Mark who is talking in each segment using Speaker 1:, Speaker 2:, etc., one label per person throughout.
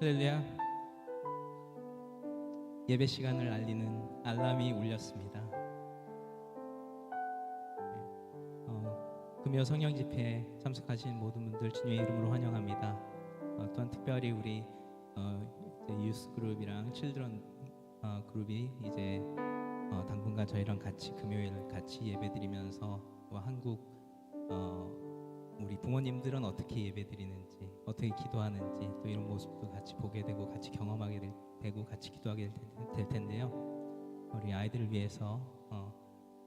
Speaker 1: 할렐루야. 예배 시간을 알리는 알람이 울렸습니다. 금요 성령 집회에 참석하신 모든 분들 주님의 이름으로 환영합니다. 또한 특별히 우리 유스 그룹이랑 칠드런 그룹이 이제 당분간 저희랑 같이 금요일 같이 예배드리면서 한국 우리 부모님들은 어떻게 예배드리는지, 어떻게 기도하는지 또 이런 모습도 같이 보게 되고 같이 경험하게 되고 같이 기도하게 될 텐데요. 우리 아이들을 위해서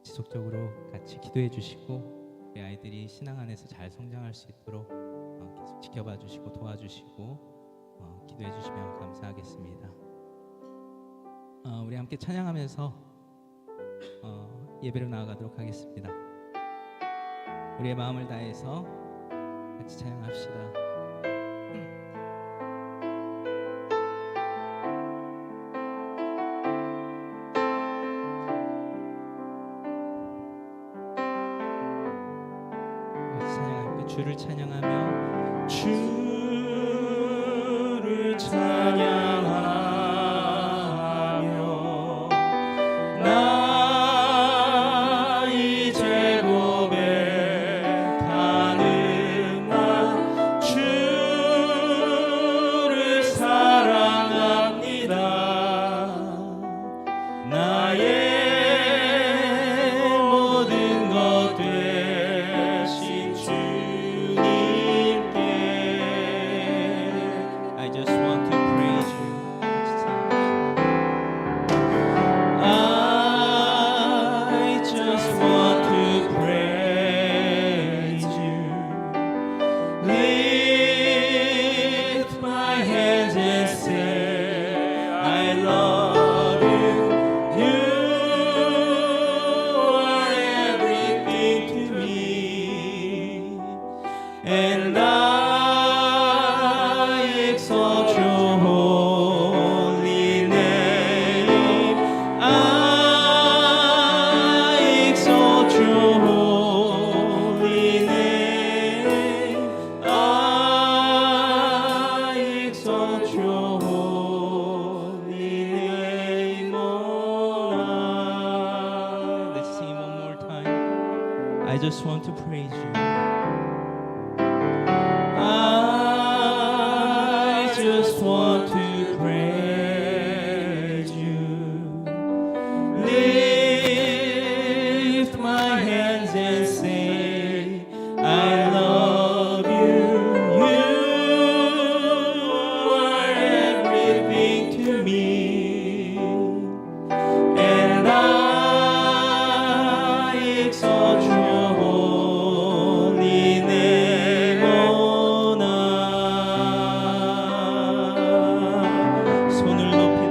Speaker 1: 지속적으로 같이 기도해 주시고 우리 아이들이 신앙 안에서 잘 성장할 수 있도록 계속 지켜봐 주시고 도와주시고 기도해 주시면 감사하겠습니다. 우리 함께 찬양하면서 예배로 나아가도록 하겠습니다. 우리의 마음을 다해서 같이 찬양합시다. 같이 찬양할까? 주를 찬양하며 주를 찬양하며 나의 제곱에 가는 나 주를 사랑합니다. 나의 모든 것 되신 주님께 I just want to praise you. I just want to praise you. Lift my hands and say I love you. You are everything to me, and I exalt your holy name. I exalt your holy name. I exalt your holy name on high. Let's sing one more time. I just want to praise you. I just want to praise you. Lift my hands and say I love you. You are everything to me, and I exalt your holy name on high. 손을 높이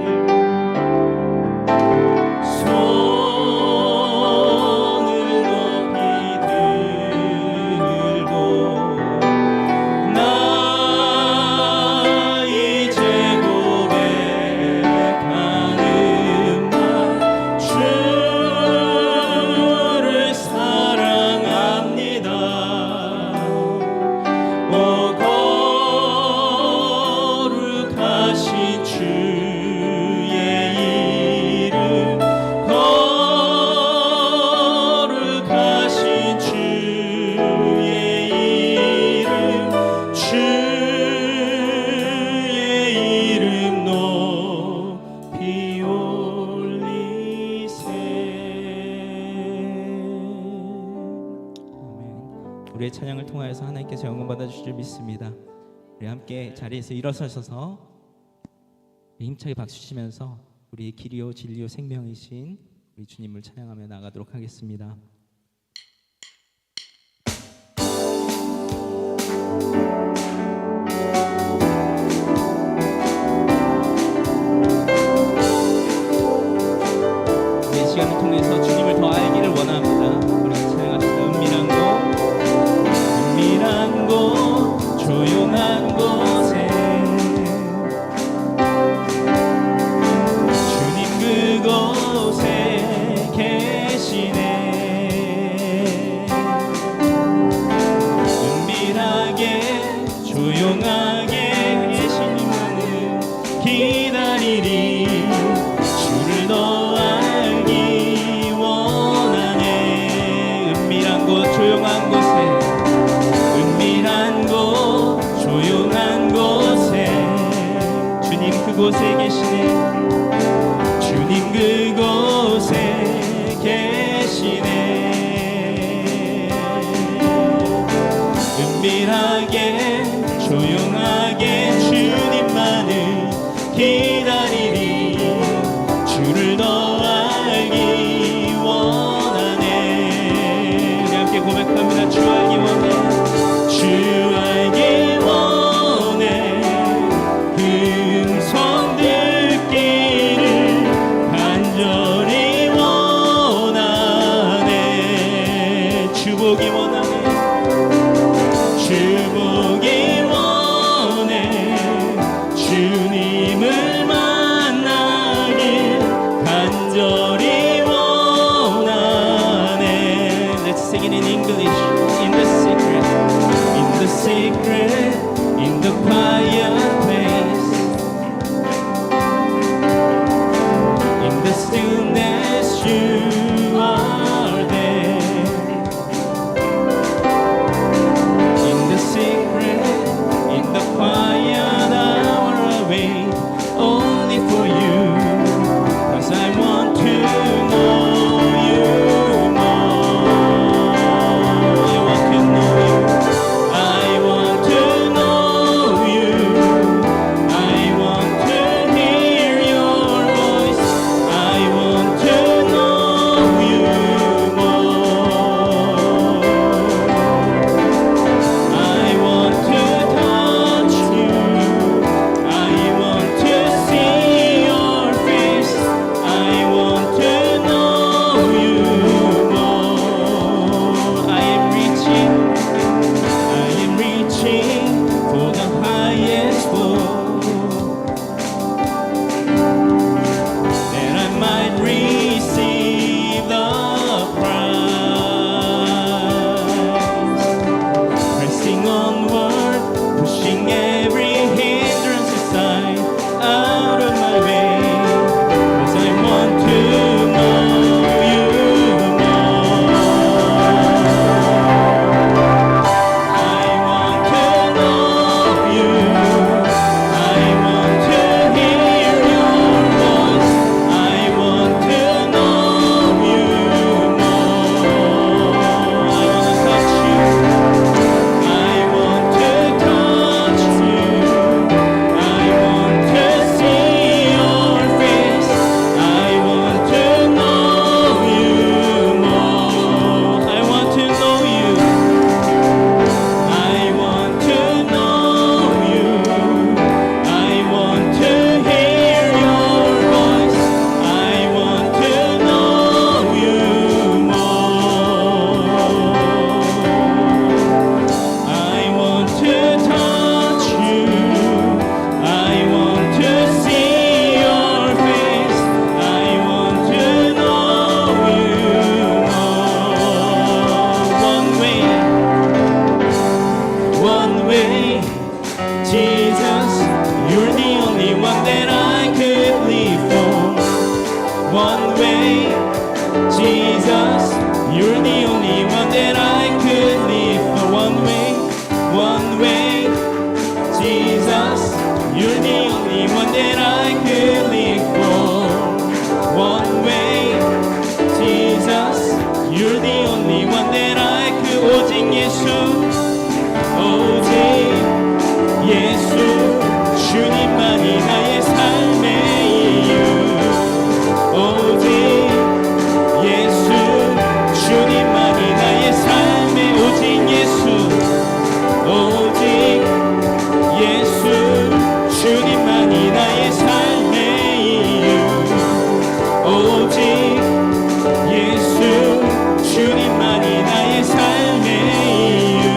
Speaker 1: 들고 나의 제곱에 가는 나 주를 사랑합니다. 오 거룩하신 주의 이름, 거룩하신 주의 이름, 주의 이름 높이 올리세. 아멘. 우리의 찬양을 통하여서 하나님께서 영광 받아주실 줄 믿습니다. 우리 함께 자리에서 일어서셔서 힘차게 박수 치면서 우리 길이요 진리요 생명이신 우리 주님을 찬양하며 나가도록 하겠습니다. 이 시간을 통해서 주님을 더 알기를 원합니다. 우리 찬양합시다. 은밀한 곳 조용한 곳에 주님 그곳에 계시네. 그곳에 계시네. 주님 그곳에 계시네. 은밀하게 조용하게 주님만을 기다리리. 주를 더 알기 원하네. 우리 함께 고백합니다. 주 알기 원해. 주 알기 원해. 음성 듣기를 간절히 원하네. 주 보기 원하네. 주 보기 원해. 주님을 만나길 간절히 원하네. Let's sing it in English. In the secret, in the secret, in the quiet place, in the stillness you are there. In the secret, in the quiet hour I wait only for you, 'cause I want to know you more. I want to know you. I want to know you. I want to hear your voice. I want to know you more. I want to touch you. I want to see your face. I want to know you more. I am reaching for the highest goal, that I might receive the prize. Pressing onward, pushing every hindrance aside, out of my way, 'cause I want to know you more. I want to know you. I want to hear your voice. I want to know you more. I want to touch you. I want to touch you. I want to see your face. I want to know you more. I want to know you. I want to know you. I want to hear your voice. I want to know you more. I want to touch you. I want to see your face. I want to know you more. One way, Jesus, you're the only one that I could live for. One way, Jesus, you're the only one that I could live for. One way, Jesus, you're the only one that I could live for. One way, Jesus, you're the only one that I could. 오직 예수, 오직 예수, 주님만이 나의 삶의 이유. 오직 예수, 주님만이 나의 삶의. 오직 예수, 오직 예수, 주님만이 나의 삶의 이유. 오직 예수, 주님만이 나의 삶의 이유.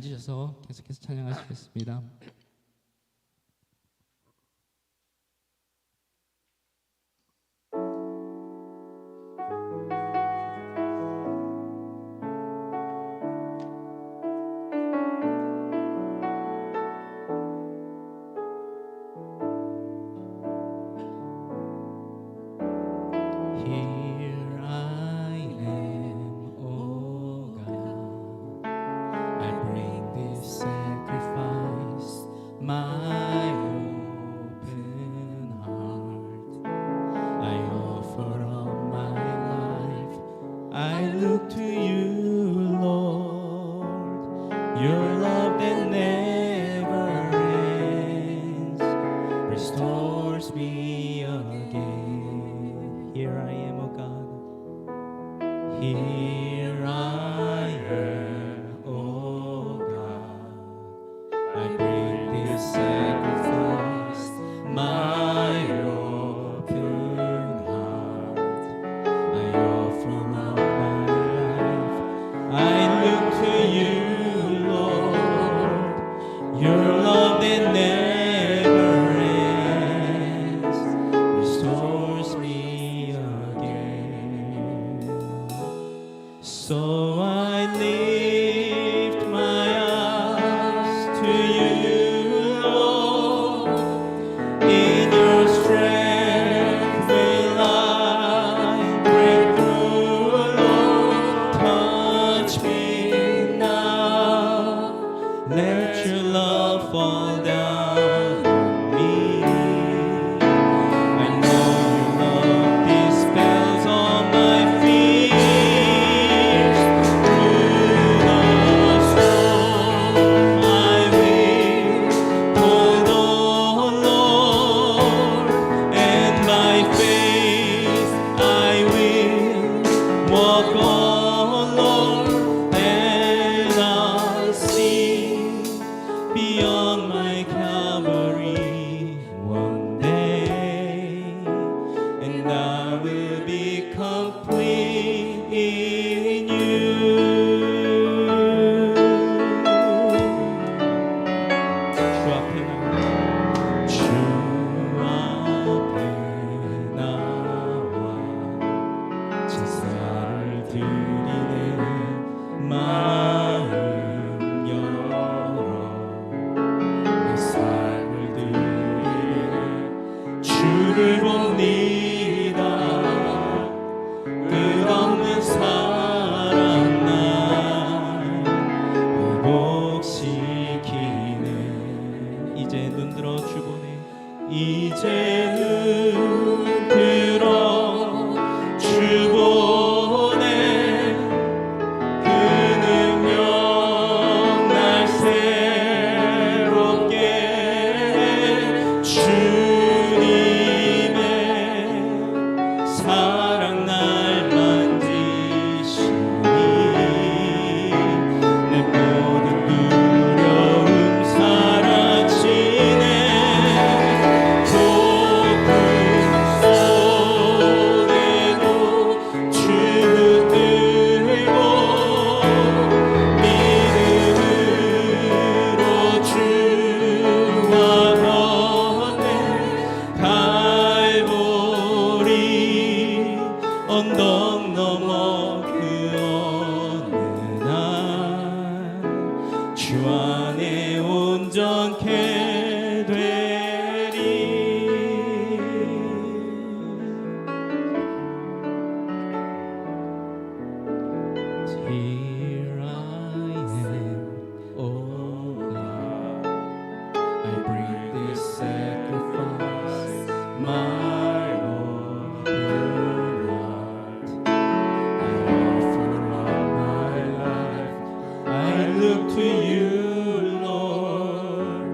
Speaker 1: 앉으셔서 계속해서 찬양하시겠습니다. Here I am, O God. I bring this sacrifice, my open heart. I offer up my life. I look to you, Lord. Your love that never ends restores me again. Here I am, O God. Here I am, O God. I bring this sacrifice, my open heart. I offer up my life. I look to you, Lord. Your love that never ends restores me again. So I lift my eyes to you, Lord. In your strength will I break through, Lord. Touch me now. Let your love fall down on me. I know your love dispels all my fears. Through the storm I will hold on, Lord, and by faith I will walk on, Lord, and I'll see beyond my Calvary one day, and I will be complete in you. 주 앞에 나와, 주 앞에 나와 제사를 드리네. 마음 열어 내 삶을 드리네. 주를 봅니다. 끝없는 사랑 날 회복시키네. 이제 눈 들어 주보네. 이제 눈 들어 주보네. 그 능력 날 새롭게 해. 주님의 사랑 날 만지시니 내 모든 두려움 사라지네. 높은 손에도 주 들고 믿음으로 주와 걷네. 갈보리 언덕 넘어 그 어느 날 주 안에 온전케 되리. Here I am, O God. I bring this sacrifice, my open heart. I offer up my life. I look to you, Lord.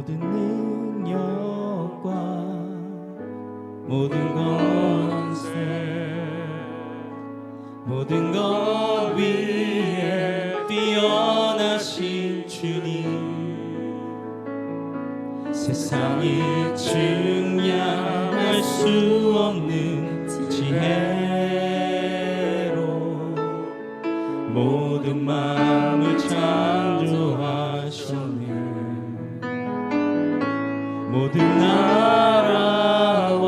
Speaker 1: 모든 능력과 모든 권세 모든 것 위에 뛰어나신 주님 세상이 증량할 수 없는 지혜로 모든 마음을 창조하셨네 모든 나라와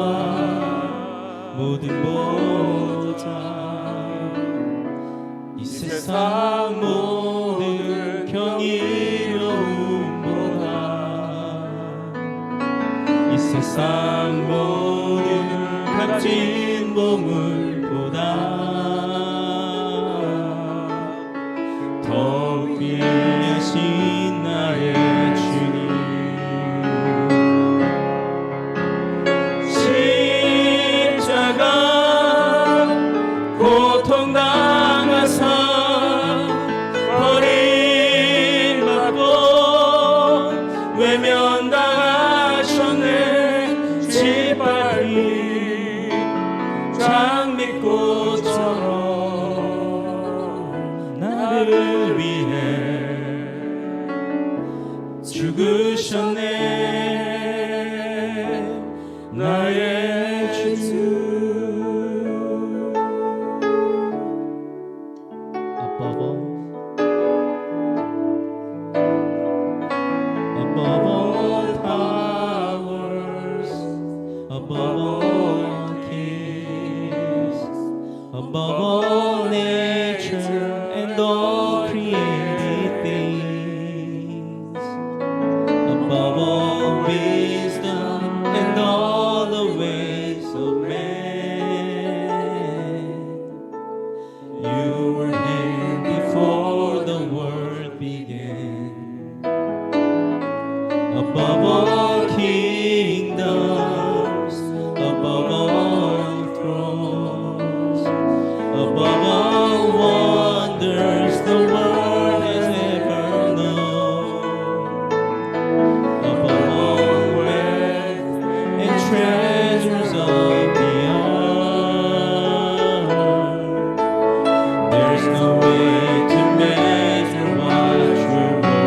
Speaker 1: 모든 보좌 이 세상 모든 경이로움보다 이 세상 모든 값진 보물보다 더 귀하신 나의 주님 십자가 고통당하사 버림받고 외면당하셨네 짓밟힌 장미꽃처럼 나를 위해 죽으셨네 나의 주 Above all powers, above all kings, above all nature and all created things, above all wisdom and all the ways of man. You were here before the world began. Above all kingdoms, above all thrones, above all wonders the world has ever known, above all wealth and treasures of the earth, there's no way to measure what you're worth.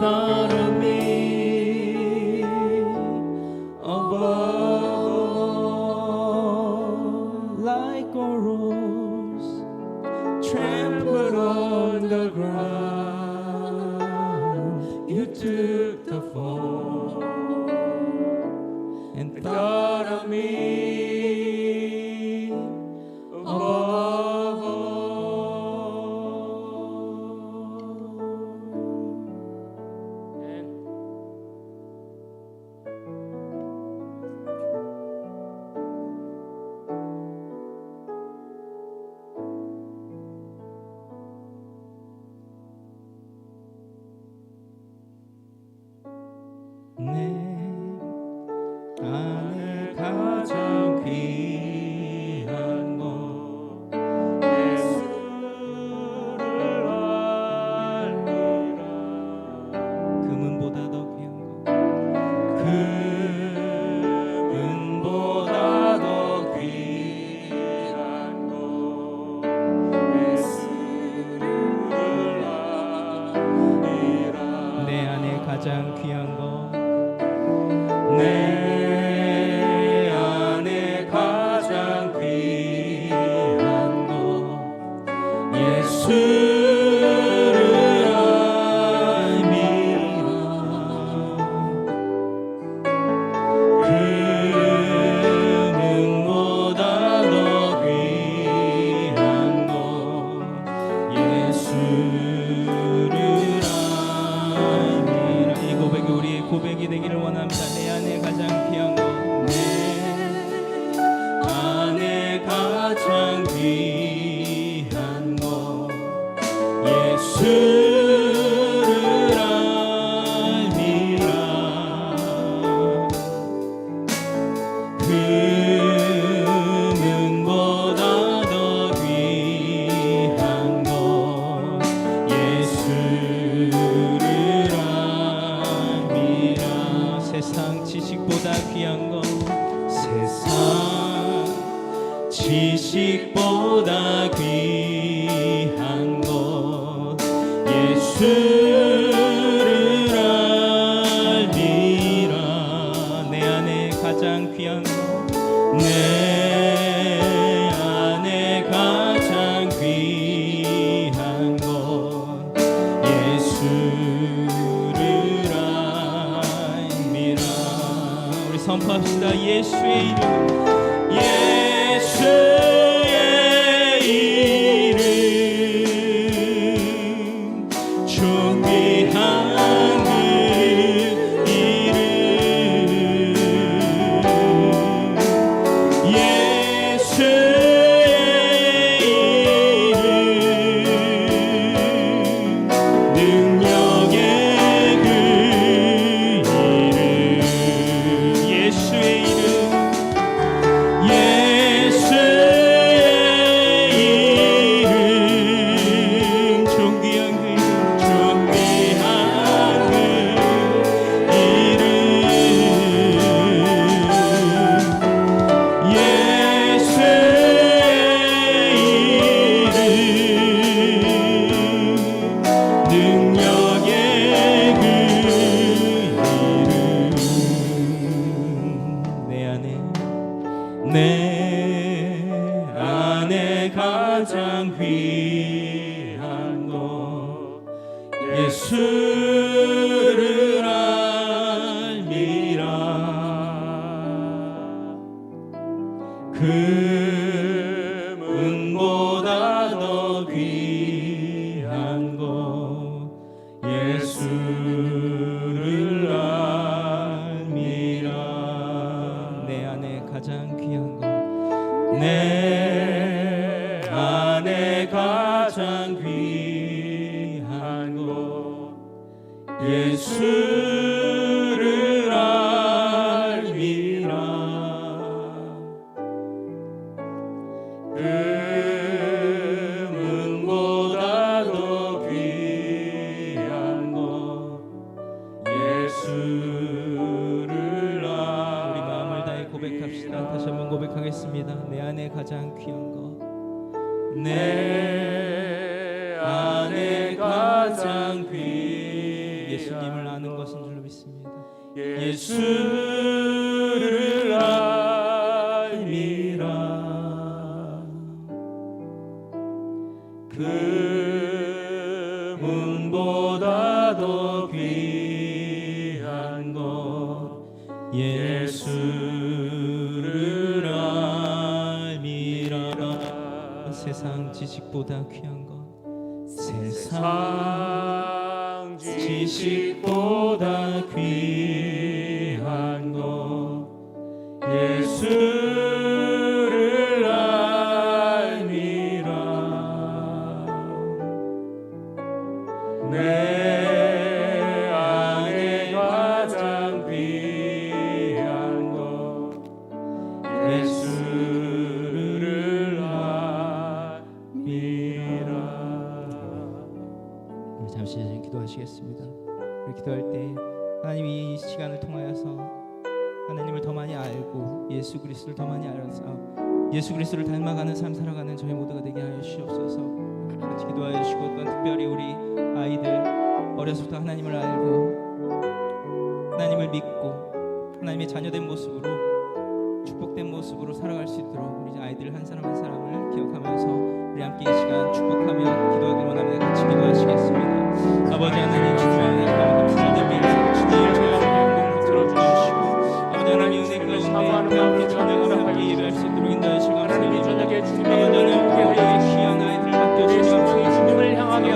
Speaker 1: Thought of me above like a rose trampled on the ground. You took the fall and thought of me above all. 예수를 알미라. 이 고백이 우리의 고백이 되기를 원합니다. 내 안에 가장 귀한 것, 내 안에 가장 귀한 것, 예수를 알미라. 금은보다 더 귀한 것, 예수를 알미라. 세상 지식보다 귀한 것, 세상 지식보다 귀한 것, 예수를 알미라. 내 안에 가장 귀한 것, 내 안에 가장 귀한 것, 예수를 알미라. 우리 선포합시다. 예수의 이름, 예수의 이름, 존귀한 그 이름, 예수의 이름, 능력의 그 이름, 예수의 이름, 내 안에 가장 귀한 것, 예수를 알미라. 금은보다 더 귀한 것, 예수를 알미라. 내 안에 가장 귀한 것, 내 안에 가장 귀한 것, 예수를 알미라. 금은보다 더 귀한 것, 예수를 알미라. 우리 마음을 다해 고백합시다. 다시 한번 고백하겠습니다. 내 안에 가장 귀한 것, 내 안에 가장 귀한, 예수님을 아는 것인 줄 믿습니다. 예수를 알미라. 금은보다 더 귀한 것, 예수를 알미라. 세상 지식보다 귀한 것, 세상 지식보다 귀한 것, 예수를 알미라. 내 안에 가장 귀한 것, 예수를 알미라. 우리 잠시 기도하시겠습니다. 우리 기도할 때 하나님 이 시간을 통하여서 하나님을 더 많이 알고 예수 그리스도를 더 많이 알아서 예수 그리스도를 닮아가는 삶 살아가는 저희 모두가 되게 하여 주시옵소서. 같이 기도하여 주시고, 또한 특별히 우리 아이들 어려서부터 하나님을 알고 하나님을 믿고 하나님의 자녀된 모습으로 축복된 모습으로 살아갈 수 있도록 우리 아이들 한 사람 한 사람을 기억하면서 우리 함께 이 시간 축복하며 기도하기를 원합니다. 같이 기도하시겠습니다. 아버지 하나님, 주님의 감사드립니다. 주님을 저희를 들어주시고 아버지 하나님 은혜 가운데 함께 찬양하며 함께 예배할 수 있도록 인도하시고 감사드립니다. 아버지 하나님 귀한 아이들 맡겨주시고 주님을 향하게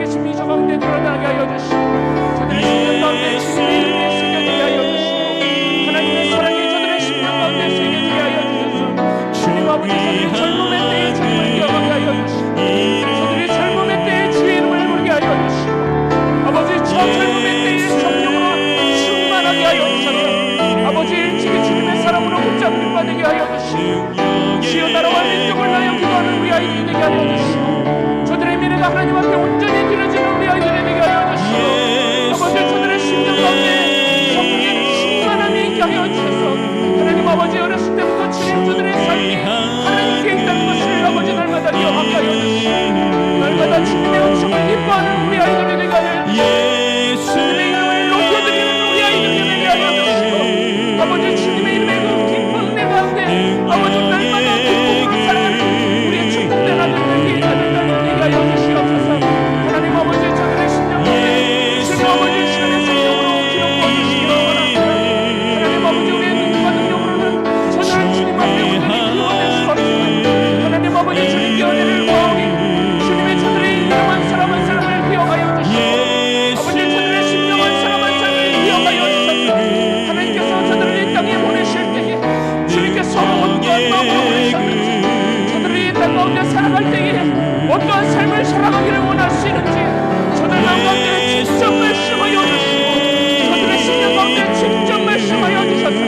Speaker 2: 계심이 저 가운데 드러나게 하여 주시고 저들의 심령 가운데 주님의 이름에 새겨지게 하여 주시고 하나님의 사랑이 저들의 심령 가운데 새겨지게 하여 주셔서 주님 아버지 저들의 젊음의 때에 주님을 기억하게 하여 주시고 저들의 젊음의 때에 주의 이름을 부르게 하여 주시고 아버지 저 젊음의 때에 성령으로 충만하게 하여 주셔서 아버지 일찍이 주님의 사랑으로 붙잡힐 바 되게 하여 주시고 주여 나라와 민족을 위하여 기도하는 우리 아이들이 되게 하여 주시고 저들의 미래가 하나님 앞에 온전히 드려지는 우리 아이들이 되게 하여 주시고 아버지 저들의 심령 가운데 성령의 충만함이 있게 하여 주셔서 하나님 아버지 어렸을 때부터 주님 저들의 삶이 하나님께 있다는 것을 아버지 날마다 기억하게 하여 주시고 날마다 주님의 음성을 기뻐하는 우리 아이들이 되게 하여 주시고 주님의 이름을 높여드리는 우리 아이들이 되게 하여 주시고 아버지 주님의 이름의 그 기쁜 은혜 가운데 아버지 날마다 기쁨으로 살아가는 우리의 축복된 아들들 되게 하여 주시옵소서. 하나님 아버지 저들의 심령 가운데 주님 아버지 시간의 성령으로 기름 부어주시기 원합니다. 하나님 아버지 우리의 눈과 능력으로는 저들을 주님 앞에 온전히 키워낼 수 없지만 하나님 아버지 주님께 은혜를 구하오니 주님의 저들의 이름 한 사람 한 사람을 기억하여 주시고 아버지 저들의 심령 한 사람 한 사람을 기억하여 주셔서 하나님께서 저들을 이 땅에 보내실 때에 주님께서 어떠한 마음으로 보내셨는지 저들이 이 땅 가운데 살아갈 때에 어떠한 삶을 살아가기를 원하시는지 저들 가운데 직접 말씀하여 주시고 저들의 심령 가운데 직접 말씀하여 주셔서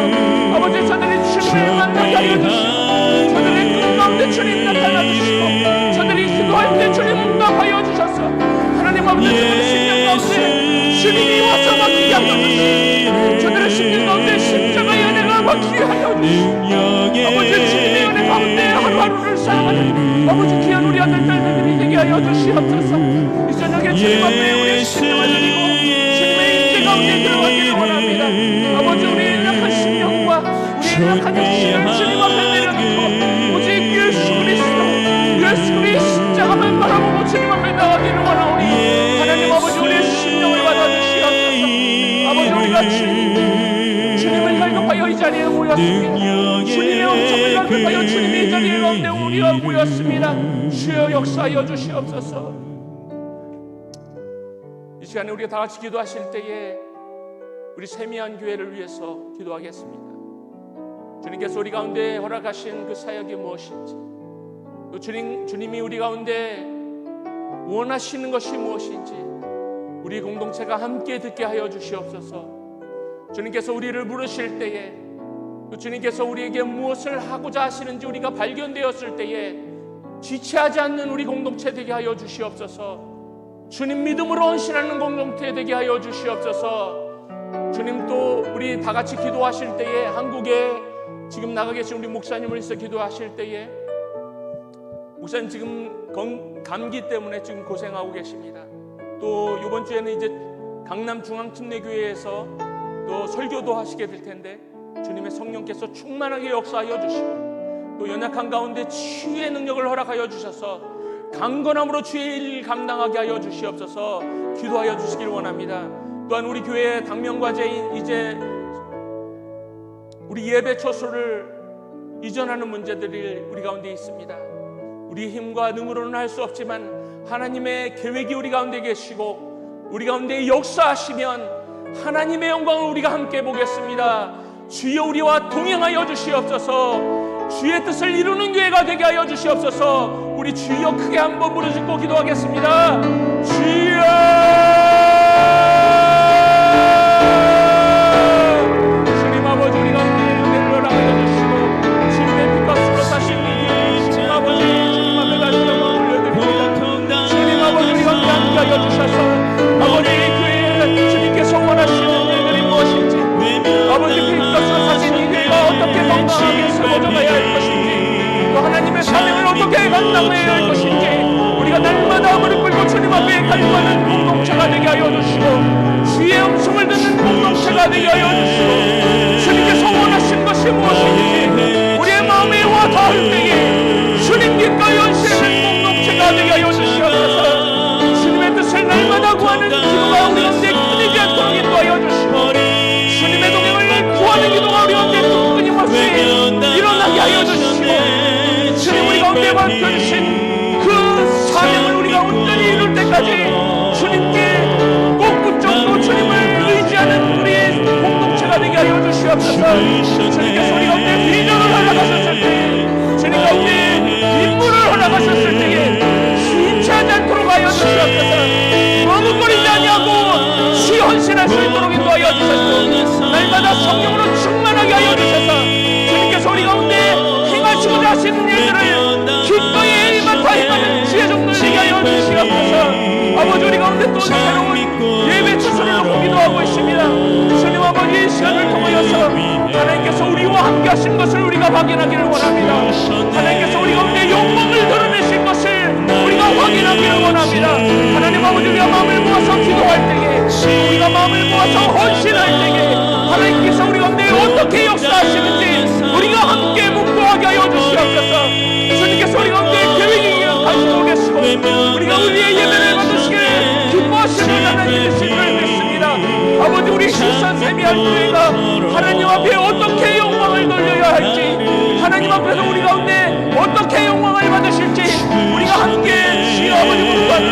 Speaker 2: 아버지 저들이 주님을 만나게 하여 주시고 저들의 꿈 가운데 주님 나타나 주시고 저들이 기도할 때 주님 응답하여 주셔서 하나님 아버지 저들의 심령 가운데 주님이 와서 맡기게 하여 주시고 저들의 심령 가운데 십자가의 은혜가 맡기게 하여 주시고 아버지 주님의 은혜 가운데 하루하루를 살아가는 아버지 귀한 우리 아들들이 되게 하여 주시옵소서. 이 저녁에 주님 앞에 우리의 심령을 드리고 주님의 임재 가운데 들어가기를 원합니다. 아버지 우리의 연약한 심령과 우리의 연약한 육신을 주님 앞에 내려놓고 오직 예수 그리스도의 십자가만 바라보고 주님 앞에 나가기를 원하오니 하나님 아버지 우리의 심령을 받아주시옵소서. 아버지 우리가 주님을 갈급하여 이 자리에 모였습니다. 주님의 음성을 갈급하여 주님이 이 자리에 가운데 우리가 모였습니다. 주여 역사하여 주시옵소서. 이 시간에 우리가 다 같이 기도하실 때에 우리 세미한 교회를 위해서 기도하겠습니다. 주님께서 우리 가운데 허락하신 그 사역이 무엇인지 또 주님이 우리 가운데 원하시는 것이 무엇인지 우리 공동체가 함께 듣게 하여 주시옵소서. 주님께서 우리를 부르실 때에 또 주님께서 우리에게 무엇을 하고자 하시는지 우리가 발견되었을 때에 지체하지 않는 우리 공동체 되게 하여 주시옵소서. 주님 믿음으로 헌신하는 공동체 되게 하여 주시옵소서. 주님 또 우리 다 같이 기도하실 때에 한국에 지금 나가 계신 우리 목사님을 위해서 기도하실 때에 목사님 지금 감기 때문에 지금 고생하고 계십니다. 또 이번 주에는 이제 강남중앙침례교회에서 또 설교도 하시게 될 텐데 주님의 성령께서 충만하게 역사하여 주시고 또 연약한 가운데 치유의 능력을 허락하여 주셔서 강건함으로 주의 일 감당하게 하여 주시옵소서. 기도하여 주시길 원합니다. 또한 우리 교회의 당면과제인 이제 우리 예배 처소를 이전하는 문제들이 우리 가운데 있습니다. 우리 힘과 능으로는 할 수 없지만 하나님의 계획이 우리 가운데 계시고 우리 가운데 역사하시면 하나님의 영광을 우리가 함께 보겠습니다. 주여 우리와 동행하여 주시옵소서. 주의 뜻을 이루는 교회가 되게 하여 주시옵소서. 우리 주여 크게 한번 부르짖고 기도하겠습니다. 주여 주님 아버지 우리 가운데 은혜를 허락하여 주시고 주님의 빛값으로 사신 이 주님 아버지 주님 앞에 다시 영광을 올려드립니다. 주님 아버지 우리 가운데 함께 하여 주셔서 아버지 교회에 주님께서 원하시는 일들이 무엇인지 아버지 빛값으로 사신 이 교회가 어떻게 건강하게 세워져가야 할 것인지 또 하나님의 사명을 어떻게 감당해야 할 것인지 우리가 날마다 무릎 꿇고 주님 앞에 간구하는 공동체가 되게 하여 주시고 주의 음성을 듣는 공동체가 되게 하여 주시고 주님께서 원하시는 것이 무엇인지 우리의 마음에 와 닿을 때에 주님 깃과 연시하는 공동체가 되게 하여 주시옵소서. 주님의 뜻을 날마다 구하는 기도가 우리 가운데 끊이지 않도록 인도하여 주시고 주님의 동행을 구하는 기도가 우리 가운데 끊임없이 일어나게 하여 주시고 주님 우리 가운데 맡겨주신 그 사명을 우리가 온전히 이룰 때까지 하여 주셔서 날마다 성령으로 충만하게 하여 주셔서 주님께서 우리 가운데 행하시고자 하시는 일들을 기꺼이 맡아 행하는 지혜 종들 되게 하여 주시옵소서. 아버지 우리 가운데 또 새로운 예배 주소를 놓고 기도하고 있습니다. 주님 아버지 이 시간을 통하여서 하나님께서 우리와 함께 하신 것을 우리가 확인하기를 원합니다. 하나님께서 우리 가운데 영광을 드러내실 것을 우리가 확인하기를 원합니다. 하나님 아버지 우리가 마음을 모아서 기도할 때에 우리가 마음을 모아서 헌신할 때에 하나님께서 우리 가운데 어떻게 역사하시는지 우리가 함께 묵도하게 하여 주시옵소서. 주님께서 우리 가운데 계획이 가지고 계시고 우리가 우리의 예배를 받으시기를 기뻐하시는 하나님이신 줄 믿습니다. 아버지 우리 실선샘이 할 때가 하나님 앞에 어떻게 영광을 돌려야 할지 하나님 앞에서 우리 가운데 어떻게 영광을 받으실지 우리가 함께 주여 아버지 묵도하는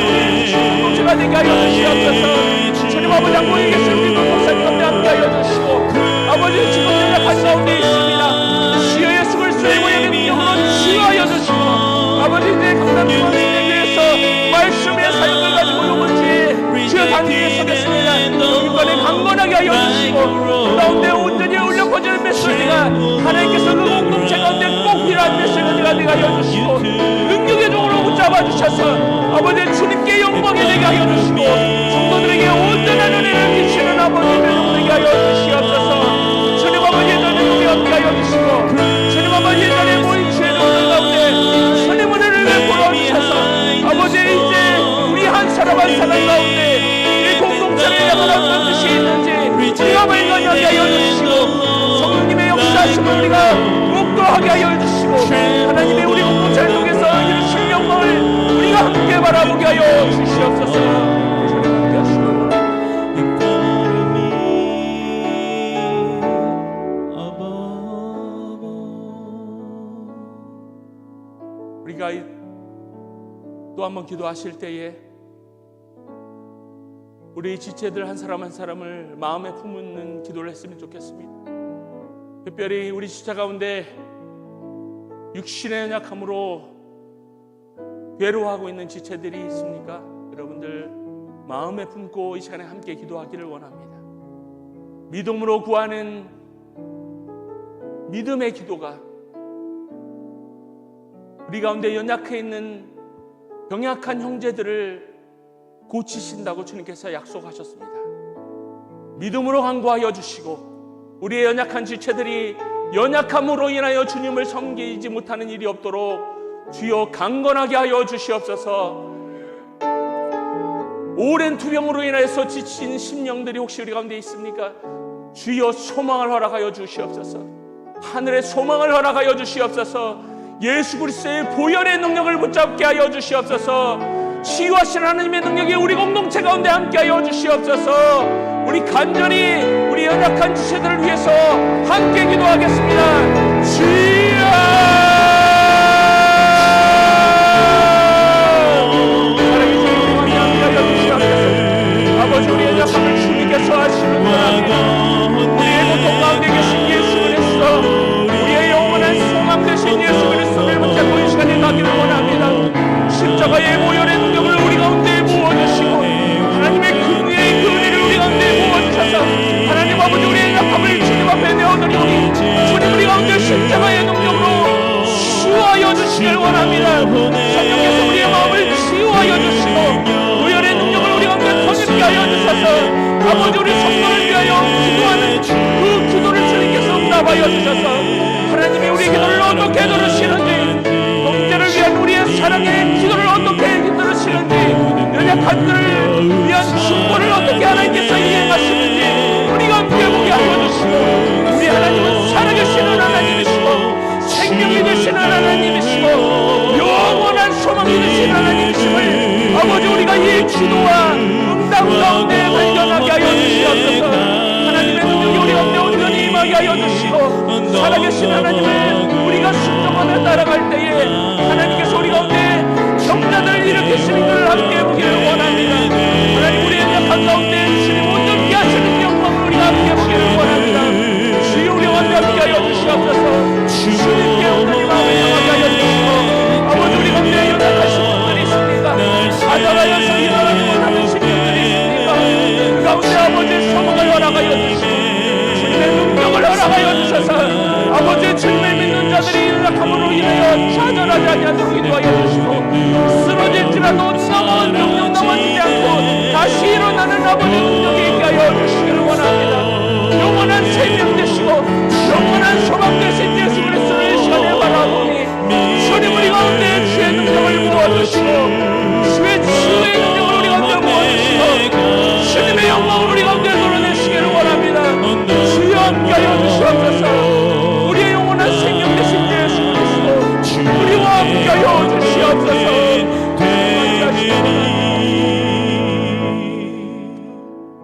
Speaker 2: 공동체가 되게 하여 주시옵소서. 주님 아버지 한국에 계신 우리 목사님 가운데 함께 하여 주시고 아버지 지금 연약한 가운데 있습니다. 주여 예수 그리스도의 모양의 능력으로 치유하여 주시고 아버지 이제 강남 중앙시대에 대해서 말씀의 사역을 가지고 요번지 주여 단위에 서겠습니다. 여기까지 강건하게 하여 주시고 그 가운데 온전히 울려 퍼지는 메시지가 하나님께서 그 공동체 가운데 꼭 필요한 메시지가 되게 하여 주시고 능력의 종으로 붙잡아 주셔서 아버지 주님께 영광이 되게 하여 주시고 성도들에게 온전한 은혜를 끼치는 아버지의 되게 하여 주시옵소서. 주님 아버지의 은혜를 함께 하여 주시고 주님 아버지의 은혜를 모인 주의 종들 가운데 주님 은혜를 베풀어 주셔서 아버지 이제 우리 한 사람 한 사람 가운데 이 공동체에 어떤 뜻이 있는지 우리가 발견하게 하여 주시고 성령님의 역사하심을 우리가 묵도하게 하여 주시고 하나님의 우리 공동체를 통해서 이루신 영광을 우리가 함께 바라보게 하여 주시옵소서. 주님 함께 하시고 우리가 또 한번 기도하실 때에 우리 지체들 한 사람 한 사람을 마음에 품는 기도를 했으면 좋겠습니다. 특별히 우리 지체 가운데 육신의 연약함으로 괴로워하고 있는 지체들이 있습니까? 여러분들 마음에 품고 이 시간에 함께 기도하기를 원합니다. 믿음으로 구하는 믿음의 기도가 우리 가운데 연약해 있는 병약한 형제들을 고치신다고 주님께서 약속하셨습니다. 믿음으로 간구하여 주시고 우리의 연약한 지체들이 연약함으로 인하여 주님을 섬기지 못하는 일이 없도록 주여 강건하게 하여 주시옵소서. 오랜 투병으로 인하여서 지친 심령들이 혹시 우리 가운데 있습니까? 주여 소망을 허락하여 주시옵소서. 하늘의 소망을 허락하여 주시옵소서. 예수 그리스도의 보혈의 능력을 붙잡게 하여 주시옵소서. 치유하신 하나님의 능력이 우리 공동체 가운데 함께 하여 주시옵소서. 우리 간절히 우리 연약한 지체들을 위해서 함께 기도하겠습니다. 주여 아버지 우리 연약함을 주님께서 하시는구나. 우리의 고통 가운데 계신 예수 그리스도 우리의 영원한 소망 되신 예수 그리스도를 붙잡고 이 시간에 가기를 원합니다. 십자가의 보혈의 능력을 우리 가운데 부어주시고 하나님의 긍휼의 그 은혜를 우리 가운데 부어주셔서 하나님 아버지 우리의 약함을 주님 앞에 내어드리오니 주님 우리 가운데 십자가의 능력으로 치유하여 주시길 원합니다. 성령께서 우리의 마음을 치유하여 주시고 보혈의 능력을 우리 가운데 터집게 하여 주셔서 아버지 우리 성도를 위하여 기도하는 그 기도를 주님께서 응답하여 주셔서 하나님이 우리 기도를 어떻게 들으시는지 형제를 위한 우리의 사랑의 기도를 어떻게 들으시는지 연약한들을 위한 충고를 어떻게 하나님께서 이행하시는지 우리가 함께 보게 하여 주시고 우리 하나님은 살아계시는 하나님이시고 생명이 되시는 하나님이시고 영원한 소망이 되시는 하나님이심을 아버지 우리가 이 기도와 응답 가운데 발견하게 하여 주시옵소서. 하나님의 능력이 우리 가운데 온전히 임하게 하여 주시고 살아계신 하나님을 우리가 순종하며 따라갈 때에 하나님께서 우리 가운데 경자들을 일으키시는 것을 함께 보기를 원합니다. 하나님 우리의 약한 가운데 주님 온전히 하시는 영광을 우리가 함께 보기를 원합니다. 주여 우리 가운데 함께 하여 주시옵소서. 주님께 온전히 마음을 향하게 하여 주시고 아버지 우리 가운데 연약하신 분들이 있습니까? 아다가여서 일어나지 못하는 심령들이 있습니까? 그 가운데 아버지의 소망을 허락하여 주시고 충만한 아버지 능력이 있게 하여 주시기를 원합니다. 영원한 생명 되시고 영원한 소망 되신 예수 그리스도를 이 시간에 바라보니 주님 우리 가운데 주의 능력을 부어주시고 주의 치유의 능력을 우리 가운데 부어주시고 주님의 영광을 우리 가운데 드러내시기를 원합니다. 주여 함께하여 주시옵소서. 우리의 영원한 생명 되신 예수 그리스도 우리와 함께하여 주시옵소서.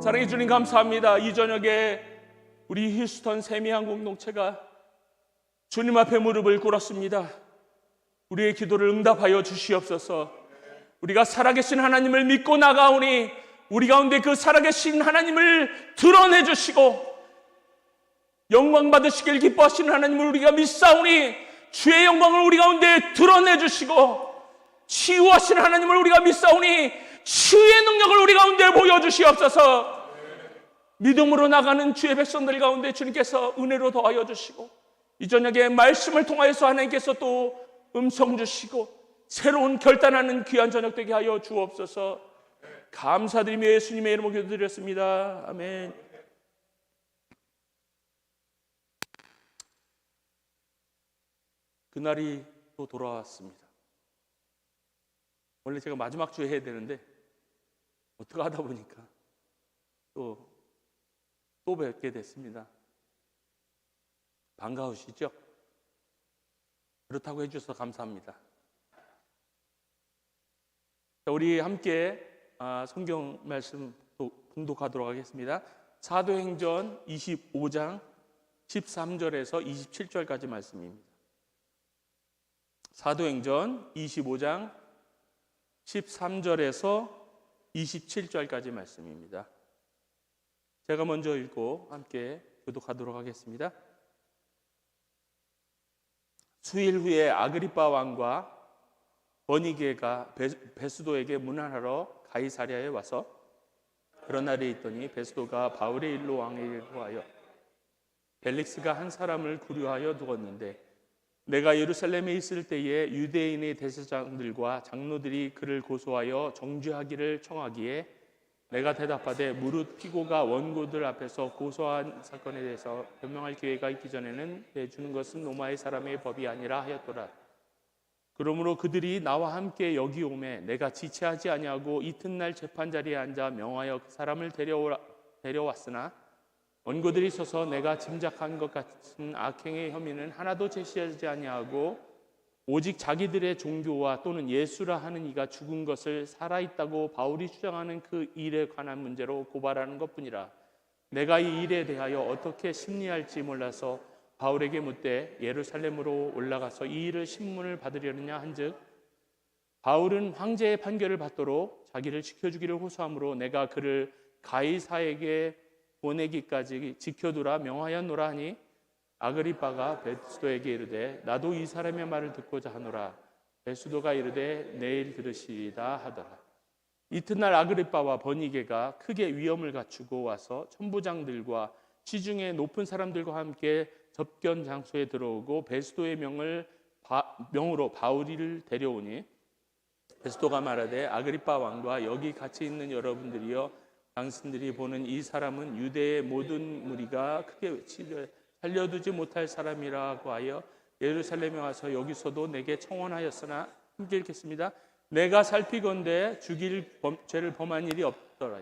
Speaker 2: 사랑해 주님 감사합니다. 이 저녁에 우리 휴스턴 세미한 공동체가 주님 앞에 무릎을 꿇었습니다. 우리의 기도를 응답하여 주시옵소서. 우리가 살아계신 하나님을 믿고 나가오니 우리 가운데 그 살아계신 하나님을 드러내 주시고 영광 받으시길 기뻐하시는 하나님을 우리가 믿사오니 주의 영광을 우리 가운데 드러내 주시고 치유하시는 하나님을 우리가 믿사오니 치유의 능력을 우리 가운데 보여주시옵소서. 믿음으로 나가는 주의 백성들 가운데 주님께서 은혜로 더하여 주시고 이 저녁에 말씀을 통하여서 하나님께서 또 음성 주시고 새로운 결단하는 귀한 저녁 되게 하여 주옵소서. 감사드리며 예수님의 이름으로 기도드렸습니다. 아멘. 그날이 또 돌아왔습니다. 원래 제가 마지막 주에 해야 되는데 어떻게 하다 보니까 또 뵙게 됐습니다. 반가우시죠? 그렇다고 해주셔서 감사합니다. 자, 우리 함께 성경 말씀 또 봉독하도록 하겠습니다. 사도행전 25장 13절에서 27절까지 말씀입니다. 사도행전 25장 13절에서 27절까지 말씀입니다. 제가 먼저 읽고 함께 교독하도록 하겠습니다. 수일 후에 아그리빠 왕과 버니게가 베스도에게 문안하러 가이사랴에 와서 그런 날이 있더니 베스도가 바울의 일로 왕에게 구하여 벨릭스가 한 사람을 구류하여 두었는데 내가 예루살렘에 있을 때에 유대인의 대제사장들과 장로들이 그를 고소하여 정죄하기를 청하기에 내가 대답하되 무릇 피고가 원고들 앞에서 고소한 사건에 대해서 변명할 기회가 있기 전에는 내주는 것은 로마의 사람의 법이 아니라 하였더라. 그러므로 그들이 나와 함께 여기 오매 내가 지체하지 아니하고 이튿날 재판자리에 앉아 명하여 그 사람을 데려왔으나 원고들이 서서 내가 짐작한 것 같은 악행의 혐의는 하나도 제시하지 아니하고 오직 자기들의 종교와 또는 예수라 하는 이가 죽은 것을 살아있다고 바울이 주장하는 그 일에 관한 문제로 고발하는 것뿐이라. 내가 이 일에 대하여 어떻게 심리할지 몰라서 바울에게 묻되 예루살렘으로 올라가서 이 일을 신문을 받으려느냐 한즉 바울은 황제의 판결을 받도록 자기를 지켜주기를 호소하므로 내가 그를 가이사에게 보내기까지 지켜두라 명하였노라 하니 아그리빠가 베스도에게 이르되 나도 이 사람의 말을 듣고자 하노라. 베스도가 이르되 내일 들으시리다 하더라. 이튿날 아그리빠와 버니게가 크게 위엄을 갖추고 와서 천부장들과 시중의 높은 사람들과 함께 접견 장소에 들어오고 베스도의 명으로 바울이를 데려오니 베스도가 말하되 아그리빠 왕과 여기 같이 있는 여러분들이여 당신들이 보는 이 사람은 유대의 모든 무리가 크게 외치되 살려두지 못할 사람이라고 하여 예루살렘에 와서 여기서도 내게 청원하였으나 함께 읽겠습니다. 내가 살피건대 죽일 죄를 범한 일이 없더라.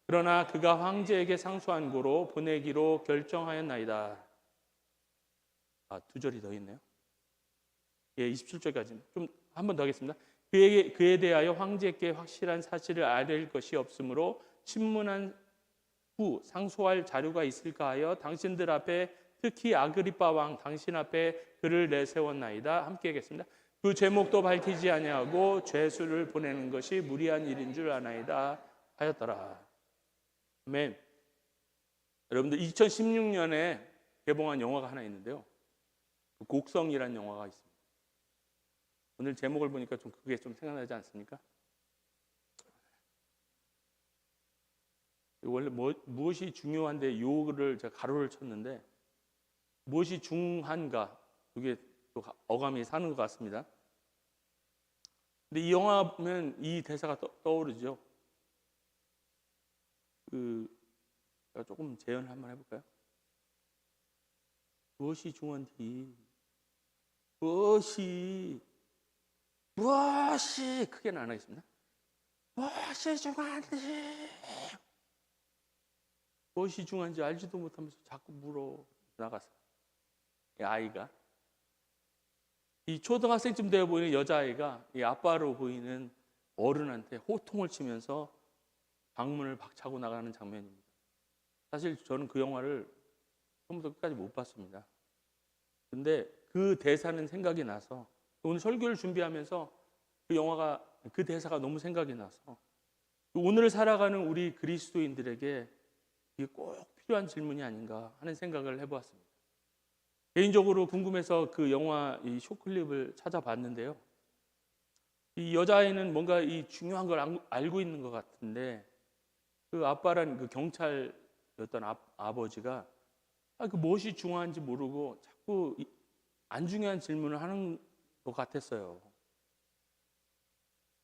Speaker 2: 그러나 그가 황제에게 상소한 고로 보내기로 결정하였나이다. 두 절이 더 있네요. 27절까지 좀 한 번 더 하겠습니다. 그에 대하여 황제께 확실한 사실을 알릴 것이 없으므로 신문한 후 상소할 자료가 있을까 하여 당신들 앞에 특히 아그리빠 왕 당신 앞에 그를 내세웠나이다. 함께 하겠습니다. 그 제목도 밝히지 아니하고 죄수를 보내는 것이 무리한 일인 줄 아나이다 하였더라. 아멘. 여러분들 2016년에 개봉한 영화가 하나 있는데요. 곡성이라는 영화가 있습니다. 오늘 제목을 보니까 좀 그게 좀 생각나지 않습니까? 원래 무엇이 중요한데 요를 제가 가로를 쳤는데 무엇이 중한가 그게 또 어감이 사는 것 같습니다. 근데 이 영화 보면 이 대사가 떠오르죠.
Speaker 3: 제가 조금 재연을 한번 해볼까요? 무엇이 중요한지, 무엇이 크게는 안 하겠습니다. 무엇이 중요한지, 무엇이 중요한지 알지도 못하면서 자꾸 물어 나갔어요. 이 아이가, 이 초등학생쯤 되어 보이는 여자아이가 이 아빠로 보이는 어른한테 호통을 치면서 방문을 박차고 나가는 장면입니다. 사실 저는 그 영화를 처음부터 끝까지 못 봤습니다. 근데 그 대사는 생각이 나서 오늘 설교를 준비하면서 그 대사가 너무 생각이 나서 오늘 살아가는 우리 그리스도인들에게 이게 꼭 필요한 질문이 아닌가 하는 생각을 해보았습니다. 개인적으로 궁금해서 그 영화 이 쇼클립을 찾아봤는데요. 이 여자아이는 뭔가 이 중요한 걸 알고 있는 것 같은데 그 아빠란 그 경찰이었던 아버지가 그 무엇이 중요한지 모르고 자꾸 안 중요한 질문을 하는 것 같았어요.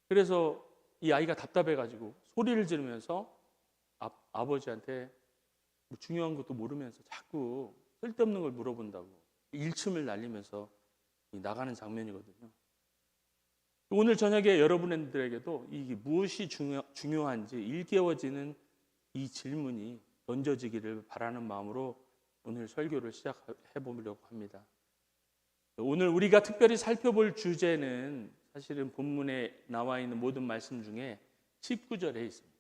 Speaker 3: 그래서 이 아이가 답답해가지고 소리를 지르면서 아버지한테 뭐 중요한 것도 모르면서 자꾸 쓸데없는 걸 물어본다고 일침을 날리면서 나가는 장면이거든요. 오늘 저녁에 여러분들에게도 이게 무엇이 중요한지 일깨워지는 이 질문이 던져지기를 바라는 마음으로 오늘 설교를 시작해 보려고 합니다. 오늘 우리가 특별히 살펴볼 주제는 사실은 본문에 나와 있는 모든 말씀 중에 19절에 있습니다.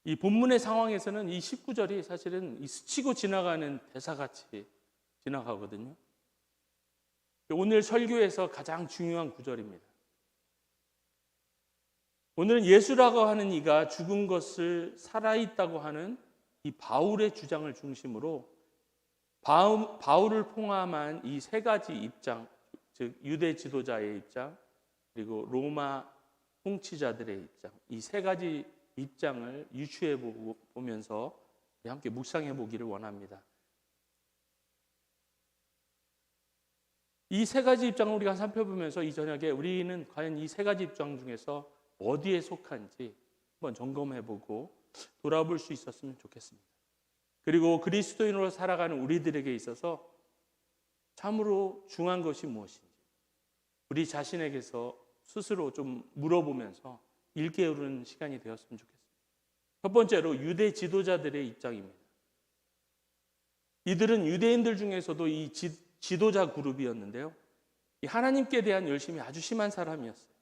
Speaker 3: 이 본문의 상황에서는 이 19절이 사실은 스치고 지나가는 대사같이 지나가거든요. 오늘 설교에서 가장 중요한 구절입니다. 오늘은 예수라고 하는 이가 죽은 것을 살아있다고 하는 이 바울의 주장을 중심으로 바울을 포함한 이 세 가지 입장, 즉 유대 지도자의 입장, 그리고 로마 통치자들의 입장, 이 세 가지 입장을 유추해 보면서 함께 묵상해 보기를 원합니다. 이 세 가지 입장을 우리가 살펴보면서 이 저녁에 우리는 과연 이 세 가지 입장 중에서 어디에 속한지 한번 점검해 보고 돌아볼 수 있었으면 좋겠습니다. 그리고 그리스도인으로 살아가는 우리들에게 있어서 참으로 중요한 것이 무엇인지 우리 자신에게서 스스로 좀 물어보면서 일깨우는 시간이 되었으면 좋겠습니다. 첫 번째로 유대 지도자들의 입장입니다. 이들은 유대인들 중에서도 이 지도자 그룹이었는데요. 이 하나님께 대한 열심이 아주 심한 사람이었어요.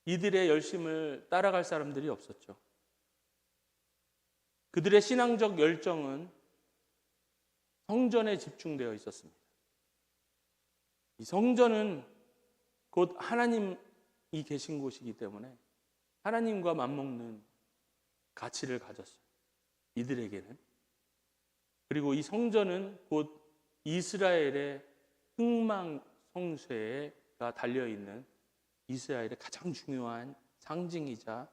Speaker 3: 이들의 열심을 따라갈 사람들이 없었죠. 그들의 신앙적 열정은 성전에 집중되어 있었습니다. 이 성전은 곧 하나님이 계신 곳이기 때문에 하나님과 맞먹는 가치를 가졌어요. 이들에게는. 그리고 이 성전은 곧 이스라엘의 흥망성쇠가 달려있는 이스라엘의 가장 중요한 상징이자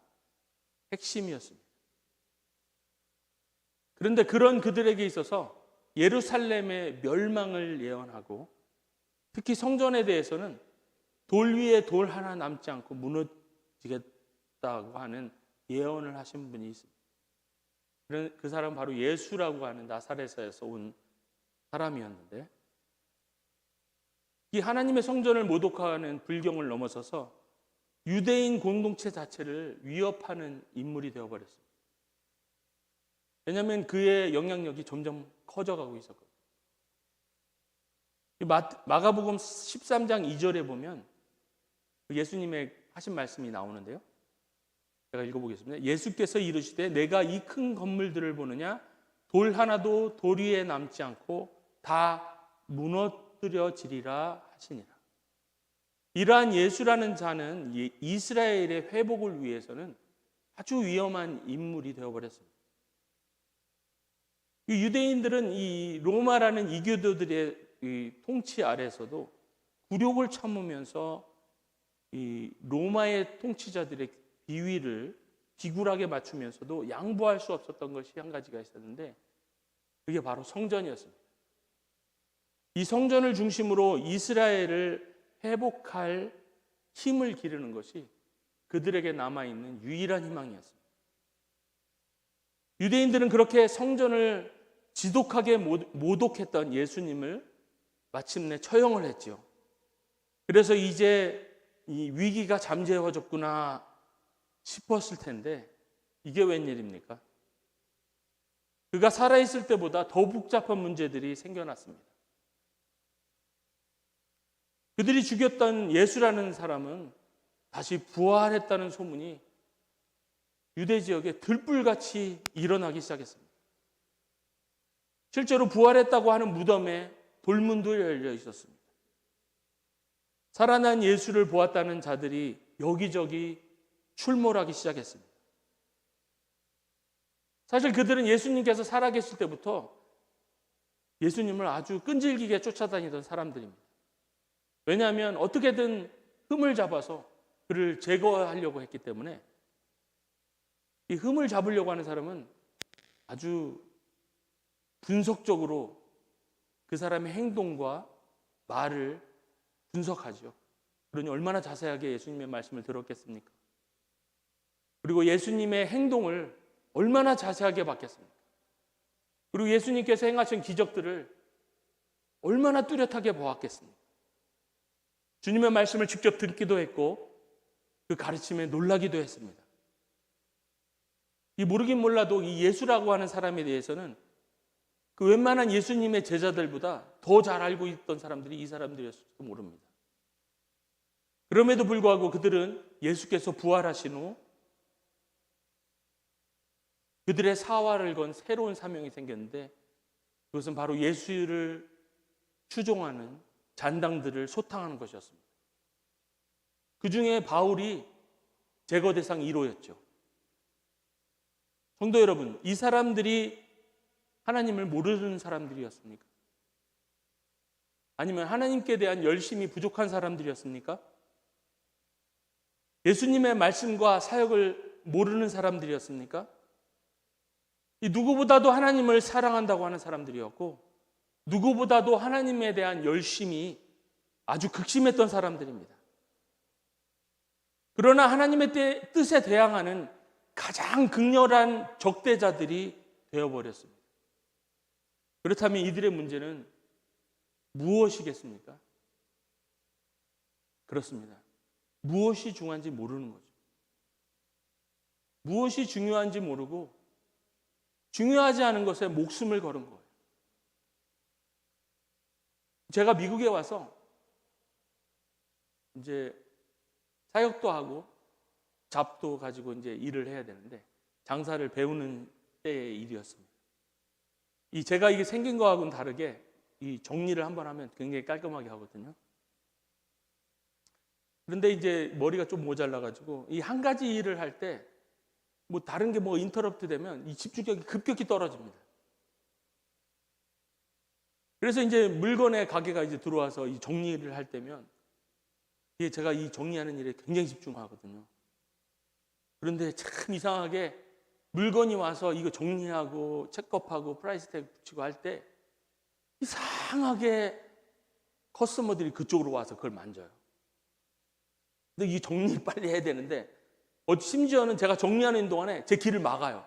Speaker 3: 핵심이었습니다. 그런데 그런 그들에게 있어서 예루살렘의 멸망을 예언하고 특히 성전에 대해서는 돌 위에 돌 하나 남지 않고 무너지겠다고 하는 예언을 하신 분이 있습니다. 그 사람은 바로 예수라고 하는 나사렛에서 온 사람이었는데 이 하나님의 성전을 모독하는 불경을 넘어서서 유대인 공동체 자체를 위협하는 인물이 되어버렸습니다. 왜냐하면 그의 영향력이 점점 커져가고 있었거든요. 마가복음 13장 2절에 보면 예수님의 하신 말씀이 나오는데요. 제가 읽어보겠습니다. 예수께서 이르시되 내가 이 큰 건물들을 보느냐 돌 하나도 돌 위에 남지 않고 다 무너뜨려지리라 하시니라. 이러한 예수라는 자는 이스라엘의 회복을 위해서는 아주 위험한 인물이 되어버렸습니다. 유대인들은 이 로마라는 이교도들의 이 통치 아래서도 굴욕을 참으면서 이 로마의 통치자들의 비위를 기굴하게 맞추면서도 양보할 수 없었던 것이 한 가지가 있었는데 그게 바로 성전이었습니다. 이 성전을 중심으로 이스라엘을 회복할 힘을 기르는 것이 그들에게 남아있는 유일한 희망이었습니다. 유대인들은 그렇게 성전을 지독하게 모독했던 예수님을 마침내 처형을 했지요. 그래서 이제 이 위기가 잠재워졌구나 싶었을 텐데 이게 웬일입니까? 그가 살아있을 때보다 더 복잡한 문제들이 생겨났습니다. 그들이 죽였던 예수라는 사람은 다시 부활했다는 소문이 유대 지역에 들불같이 일어나기 시작했습니다. 실제로 부활했다고 하는 무덤에 돌문도 열려 있었습니다. 살아난 예수를 보았다는 자들이 여기저기 출몰하기 시작했습니다. 사실 그들은 예수님께서 살아계실 때부터 예수님을 아주 끈질기게 쫓아다니던 사람들입니다. 왜냐하면 어떻게든 흠을 잡아서 그를 제거하려고 했기 때문에 이 흠을 잡으려고 하는 사람은 아주 분석적으로 그 사람의 행동과 말을 분석하죠. 그러니 얼마나 자세하게 예수님의 말씀을 들었겠습니까? 그리고 예수님의 행동을 얼마나 자세하게 봤겠습니까? 그리고 예수님께서 행하신 기적들을 얼마나 뚜렷하게 보았겠습니까? 주님의 말씀을 직접 듣기도 했고 그 가르침에 놀라기도 했습니다. 이 모르긴 몰라도 이 예수라고 하는 사람에 대해서는 그 웬만한 예수님의 제자들보다 더 잘 알고 있던 사람들이 이 사람들이었을지도 모릅니다. 그럼에도 불구하고 그들은 예수께서 부활하신 후 그들의 사활을 건 새로운 사명이 생겼는데 그것은 바로 예수를 추종하는 잔당들을 소탕하는 것이었습니다. 그 중에 바울이 제거 대상 1호였죠. 성도 여러분, 이 사람들이 하나님을 모르는 사람들이었습니까? 아니면 하나님께 대한 열심이 부족한 사람들이었습니까? 예수님의 말씀과 사역을 모르는 사람들이었습니까? 이 누구보다도 하나님을 사랑한다고 하는 사람들이었고 누구보다도 하나님에 대한 열심이 아주 극심했던 사람들입니다. 그러나 하나님의 뜻에 대항하는 가장 극렬한 적대자들이 되어버렸습니다. 그렇다면 이들의 문제는 무엇이겠습니까? 그렇습니다. 무엇이 중요한지 모르는 거죠. 무엇이 중요한지 모르고 중요하지 않은 것에 목숨을 걸은 거예요. 제가 미국에 와서 이제 사역도 하고 잡도 가지고 이제 일을 해야 되는데 장사를 배우는 때의 일이었습니다. 제가 이게 생긴 거하고는 다르게 이 정리를 한번 하면 굉장히 깔끔하게 하거든요. 그런데 이제 머리가 좀 모자라가지고 이 한 가지 일을 할 때 뭐 다른 게 뭐 인터럽트 되면 이 집중력이 급격히 떨어집니다. 그래서 이제 물건의 가게가 이제 들어와서 이 정리를 할 때면 제가 이 정리하는 일에 굉장히 집중하거든요. 그런데 참 이상하게 물건이 와서 이거 정리하고 체크업하고 프라이스 태그 붙이고 할 때 이상하게 커스터머들이 그쪽으로 와서 그걸 만져요. 근데 이 정리 빨리 해야 되는데 심지어는 제가 정리하는 동안에 제 길을 막아요.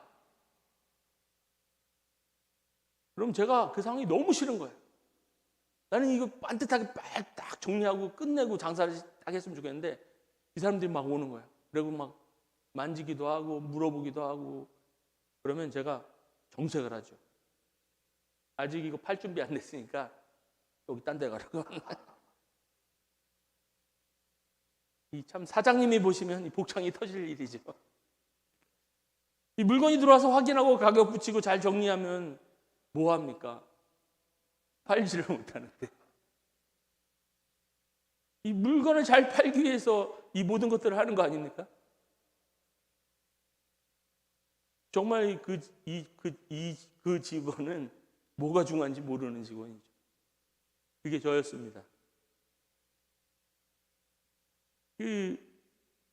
Speaker 3: 그럼 제가 그 상황이 너무 싫은 거예요. 나는 이거 반듯하게 빨리 딱 정리하고 끝내고 장사를 딱 했으면 좋겠는데 이 사람들이 막 오는 거예요. 그리고 막 만지기도 하고 물어보기도 하고 그러면 제가 정색을 하죠. 아직 이거 팔 준비 안 됐으니까 여기 딴 데 가라고. 이 참 사장님이 보시면 이 복창이 터질 일이죠. 이 물건이 들어와서 확인하고 가격 붙이고 잘 정리하면 뭐 합니까? 팔지를 못하는데. 이 물건을 잘 팔기 위해서 이 모든 것들을 하는 거 아닙니까? 정말 그 직원은 뭐가 중요한지 모르는 직원이죠. 그게 저였습니다.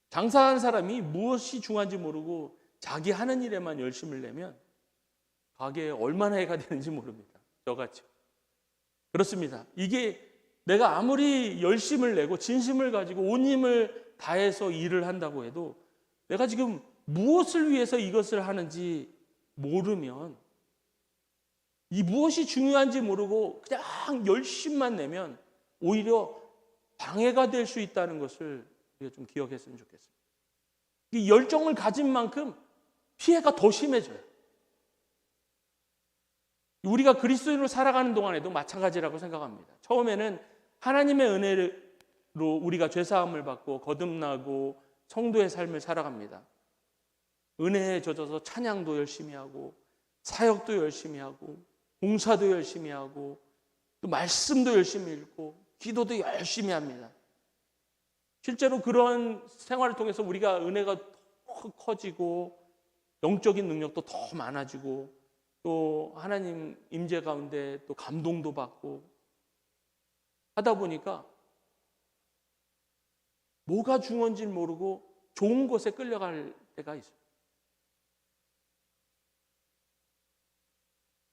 Speaker 3: 장사하는 사람이 무엇이 중요한지 모르고 자기 하는 일에만 열심을 내면 가게에 얼마나 해가 되는지 모릅니다. 저같이. 그렇습니다. 이게 내가 아무리 열심을 내고 진심을 가지고 온 힘을 다해서 일을 한다고 해도 내가 지금 무엇을 위해서 이것을 하는지 모르면, 이 무엇이 중요한지 모르고 그냥 열심만 내면 오히려 방해가 될 수 있다는 것을 우리가 좀 기억했으면 좋겠습니다. 이 열정을 가진 만큼 피해가 더 심해져요. 우리가 그리스도인으로 살아가는 동안에도 마찬가지라고 생각합니다. 처음에는 하나님의 은혜로 우리가 죄사함을 받고 거듭나고 성도의 삶을 살아갑니다. 은혜에 젖어서 찬양도 열심히 하고 사역도 열심히 하고 봉사도 열심히 하고 또 말씀도 열심히 읽고 기도도 열심히 합니다. 실제로 그런 생활을 통해서 우리가 은혜가 더 커지고 영적인 능력도 더 많아지고 또 하나님 임재 가운데 또 감동도 받고 하다 보니까 뭐가 중요한지 모르고 좋은 곳에 끌려갈 때가 있어요.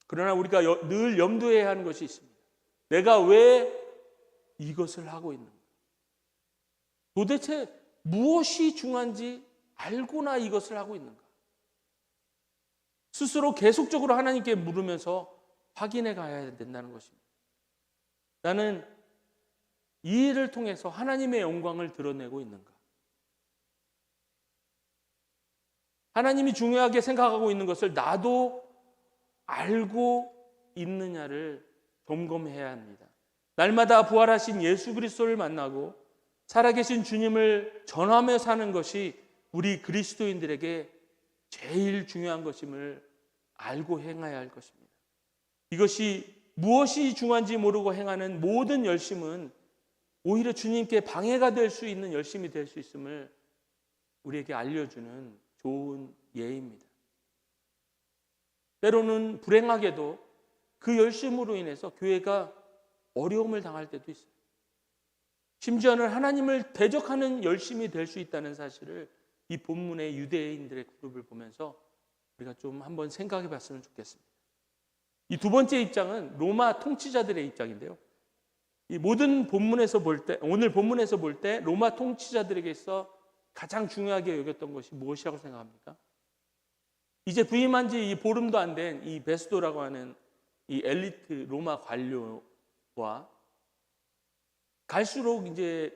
Speaker 3: 그러나 우리가 늘 염두해야 하는 것이 있습니다. 내가 왜 이것을 하고 있는가? 도대체 무엇이 중요한지 알고나 이것을 하고 있는가? 스스로 계속적으로 하나님께 물으면서 확인해 가야 된다는 것입니다. 나는 이 일을 통해서 하나님의 영광을 드러내고 있는가? 하나님이 중요하게 생각하고 있는 것을 나도 알고 있느냐를 점검해야 합니다. 날마다 부활하신 예수 그리스도를 만나고 살아계신 주님을 전하며 사는 것이 우리 그리스도인들에게 제일 중요한 것임을 알고 행해야 할 것입니다. 이것이 무엇이 중요한지 모르고 행하는 모든 열심은 오히려 주님께 방해가 될 수 있는 열심이 될 수 있음을 우리에게 알려주는 좋은 예입니다. 때로는 불행하게도 그 열심으로 인해서 교회가 어려움을 당할 때도 있어요. 심지어는 하나님을 대적하는 열심이 될 수 있다는 사실을 이 본문의 유대인들의 그룹을 보면서 우리가 좀 한번 생각해 봤으면 좋겠습니다. 이 두 번째 입장은 로마 통치자들의 입장인데요. 이 모든 본문에서 볼 때, 오늘 본문에서 볼 때 로마 통치자들에게서 가장 중요하게 여겼던 것이 무엇이라고 생각합니까? 이제 부임한 지 보름도 안 된 이 베스도라고 하는 이 엘리트 로마 관료와 갈수록 이제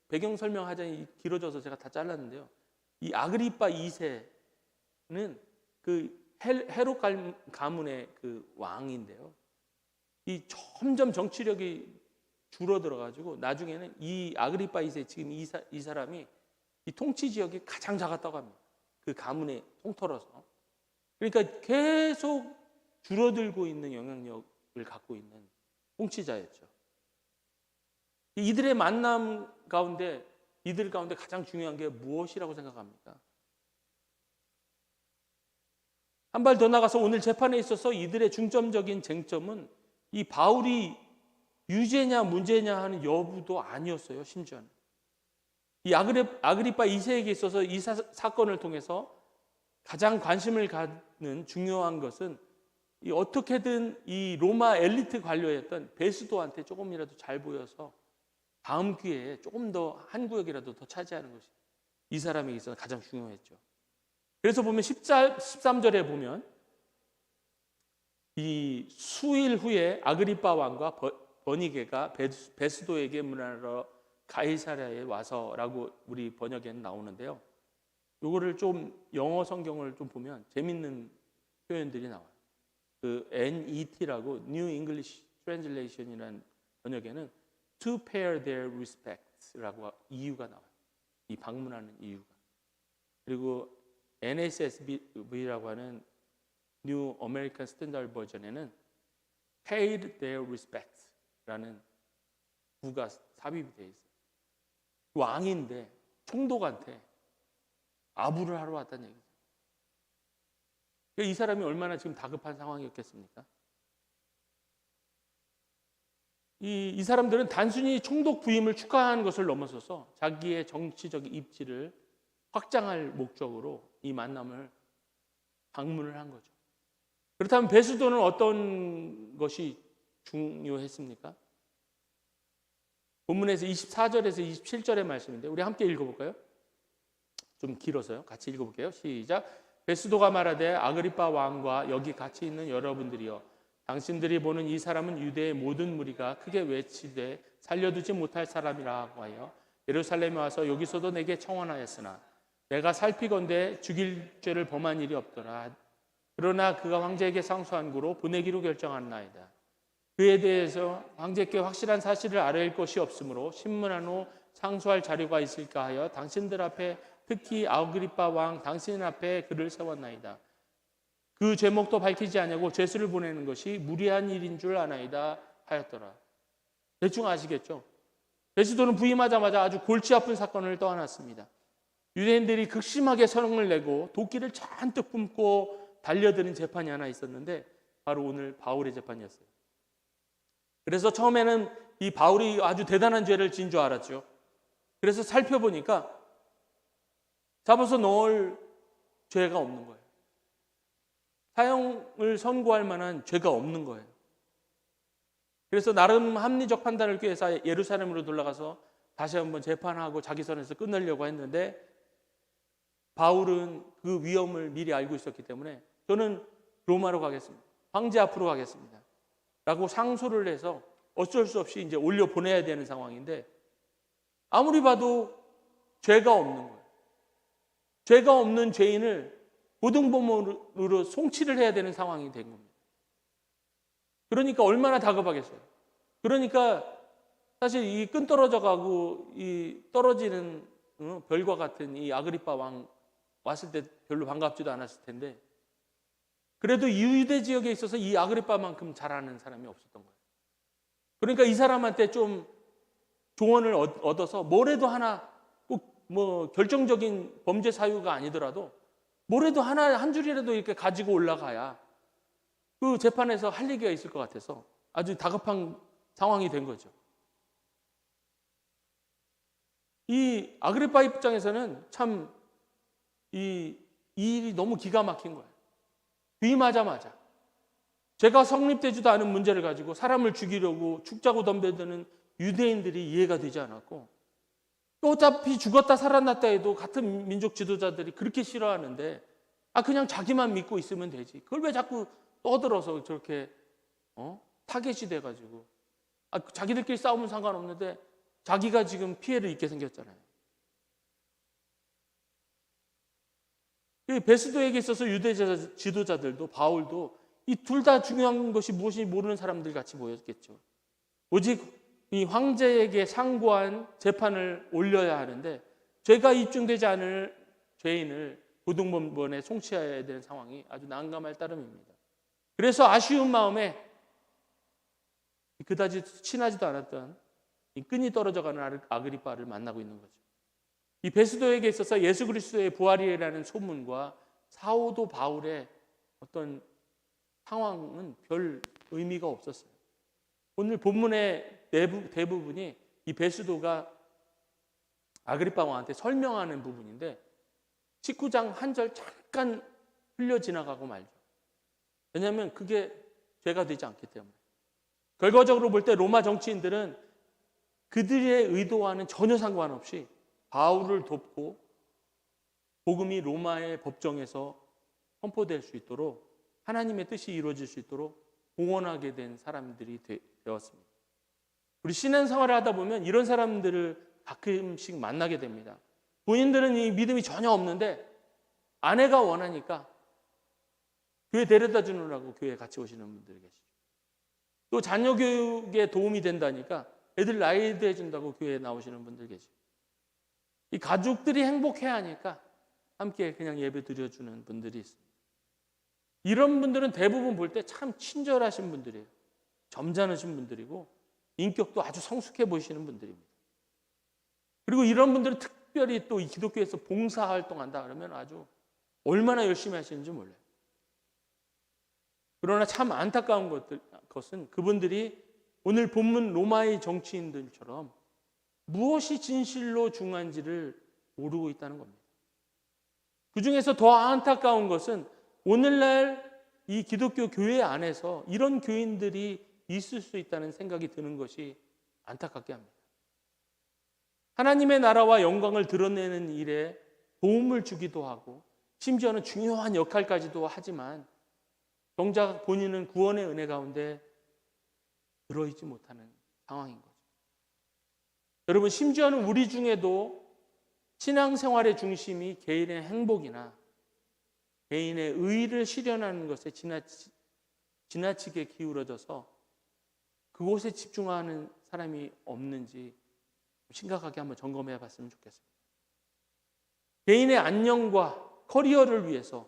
Speaker 3: 배경 설명하자니 길어져서 제가 다 잘랐는데요. 이 아그리빠 2세는 그 헤롯 가문의 그 왕인데요. 이 점점 정치력이 줄어들어 가지고 나중에는 이 아그리빠 2세 지금 이 사람이 이 통치 지역이 가장 작았다고 합니다. 그 가문의 통틀어서. 그러니까 계속 줄어들고 있는 영향력을 갖고 있는 통치자였죠. 이들의 만남 가운데 이들 가운데 가장 중요한 게 무엇이라고 생각합니까? 한 발 더 나가서 오늘 재판에 있어서 이들의 중점적인 쟁점은 이 바울이 유죄냐 문제냐 하는 여부도 아니었어요. 심지어는 이 아그리빠 2세에게 있어서 이 사건을 통해서 가장 관심을 갖는 중요한 것은 이 어떻게든 이 로마 엘리트 관료였던 베스도한테 조금이라도 잘 보여서 다음 기회에 조금 더 한 구역이라도 더 차지하는 것이 이 사람에게 있어서 가장 중요했죠. 그래서 보면 13절에 보면 이 수일 후에 아그리빠 왕과 버니게가 베스도에게 문하러 가이사랴에 와서라고 우리 번역에는 나오는데요. 요거를 좀 영어 성경을 좀 보면 재밌는 표현들이 나와요. 그 NET라고 New English Translation이라는 번역에는 to pay their respects라고 이유가 나와요. 이 방문하는 이유가. 그리고 NASB라고 하는 New American Standard Version에는 paid their respects라는 구가 삽입이 되어 있어요. 왕인데 총독한테 아부를 하러 왔다는 얘기죠. 이 사람이 얼마나 지금 다급한 상황이었겠습니까? 이 사람들은 단순히 총독 부임을 축하하는 것을 넘어서서 자기의 정치적 입지를 확장할 목적으로 이 만남을 방문을 한 거죠. 그렇다면 베스도는 어떤 것이 중요했습니까? 본문에서 24절에서 27절의 말씀인데 우리 함께 읽어볼까요? 좀 길어서요. 같이 읽어볼게요. 시작. 베스도가 말하되 아그리빠 왕과 여기 같이 있는 여러분들이여, 당신들이 보는 이 사람은 유대의 모든 무리가 크게 외치되 살려두지 못할 사람이라고 하여 예루살렘에 와서 여기서도 내게 청원하였으나 내가 살피건대 죽일 죄를 범한 일이 없더라. 그러나 그가 황제에게 상소한 고로 보내기로 결정한나이다. 그에 대해서 황제께 확실한 사실을 알릴 것이 없으므로 신문한 후 상소할 자료가 있을까 하여 당신들 앞에, 특히 아그리빠 왕 당신 앞에 그를 세웠나이다. 그 제목도 밝히지 아니하고 죄수를 보내는 것이 무리한 일인 줄 아나이다 하였더라. 대충 아시겠죠? 베스도는 부임하자마자 아주 골치 아픈 사건을 떠안았습니다. 유대인들이 극심하게 성을 내고 도끼를 잔뜩 뿜고 달려드는 재판이 하나 있었는데 바로 오늘 바울의 재판이었어요. 그래서 처음에는 이 바울이 아주 대단한 죄를 지은 줄 알았죠. 그래서 살펴보니까 잡아서 넣을 죄가 없는 거예요. 사형을 선고할 만한 죄가 없는 거예요. 그래서 나름 합리적 판단을 꾀해서 예루살렘으로 돌아가서 다시 한번 재판하고 자기 선에서 끝내려고 했는데 바울은 그 위험을 미리 알고 있었기 때문에 저는 로마로 가겠습니다. 황제 앞으로 가겠습니다. 라고 상소를 해서 어쩔 수 없이 이제 올려 보내야 되는 상황인데 아무리 봐도 죄가 없는 거예요. 죄가 없는 죄인을 고등법원으로 송치를 해야 되는 상황이 된 겁니다. 그러니까 얼마나 다급하겠어요. 그러니까 사실 이 끈 떨어져 가고 이 떨어지는 별과 같은 이 아그리빠 왕 왔을 때 별로 반갑지도 않았을 텐데 그래도 유대 지역에 있어서 이 아그리빠만큼 잘 아는 사람이 없었던 거예요. 그러니까 이 사람한테 좀 조언을 얻어서 뭐래도 하나 꼭 뭐 결정적인 범죄 사유가 아니더라도 뭐래도 하나 한 줄이라도 이렇게 가지고 올라가야 그 재판에서 할 얘기가 있을 것 같아서 아주 다급한 상황이 된 거죠. 이 아그리빠 입장에서는 참 이 일이 너무 기가 막힌 거예요. 부임하자마자 죄가 성립되지도 않은 문제를 가지고 사람을 죽이려고 죽자고 덤벼드는 유대인들이 이해가 되지 않았고 또 어차피 죽었다 살아났다 해도 같은 민족 지도자들이 그렇게 싫어하는데 그냥 자기만 믿고 있으면 되지. 그걸 왜 자꾸 떠들어서 저렇게 타겟이 돼가지고 자기들끼리 싸우면 상관없는데 자기가 지금 피해를 입게 생겼잖아요. 베스도에게 있어서 유대 지도자들도 바울도 이 둘 다 중요한 것이 무엇인지 모르는 사람들 같이 모였겠죠. 오직 이 황제에게 상고한 재판을 올려야 하는데 죄가 입증되지 않을 죄인을 고등법원에 송치해야 되는 상황이 아주 난감할 따름입니다. 그래서 아쉬운 마음에 그다지 친하지도 않았던 이 끈이 떨어져가는 아그리빠를 만나고 있는 거죠. 이 베스도에게 있어서 예수 그리스도의 부활이라는 소문과 사도 바울의 어떤 상황은 별 의미가 없었어요. 오늘 본문의 대부분이 이 베스도가 아그리빠 왕한테 설명하는 부분인데 19장 한 절 잠깐 흘려 지나가고 말죠. 왜냐하면 그게 죄가 되지 않기 때문에. 결과적으로 볼 때 로마 정치인들은 그들의 의도와는 전혀 상관없이 바울을 돕고 복음이 로마의 법정에서 선포될 수 있도록 하나님의 뜻이 이루어질 수 있도록 공헌하게 된 사람들이 되었습니다. 우리 신앙생활을 하다 보면 이런 사람들을 가끔씩 만나게 됩니다. 본인들은 이 믿음이 전혀 없는데 아내가 원하니까 교회 데려다 주느라고 교회에 같이 오시는 분들이 계시죠. 또 자녀 교육에 도움이 된다니까 애들 라이드 해준다고 교회에 나오시는 분들 계시죠. 이 가족들이 행복해야 하니까 함께 그냥 예배 드려주는 분들이 있습니다. 이런 분들은 대부분 볼 때 참 친절하신 분들이에요. 점잖으신 분들이고 인격도 아주 성숙해 보이시는 분들입니다. 그리고 이런 분들은 특별히 또 이 기독교에서 봉사활동한다 그러면 아주 얼마나 열심히 하시는지 몰라요. 그러나 참 안타까운 것은 그분들이 오늘 본문 로마의 정치인들처럼 무엇이 진실로 중요한지를 모르고 있다는 겁니다. 그 중에서 더 안타까운 것은 오늘날 이 기독교 교회 안에서 이런 교인들이 있을 수 있다는 생각이 드는 것이 안타깝게 합니다. 하나님의 나라와 영광을 드러내는 일에 도움을 주기도 하고 심지어는 중요한 역할까지도 하지만 정작 본인은 구원의 은혜 가운데 들어있지 못하는 상황인 거죠. 여러분, 심지어는 우리 중에도 신앙생활의 중심이 개인의 행복이나 개인의 의의를 실현하는 것에 지나치게 기울어져서 그곳에 집중하는 사람이 없는지 심각하게 한번 점검해 봤으면 좋겠습니다. 개인의 안녕과 커리어를 위해서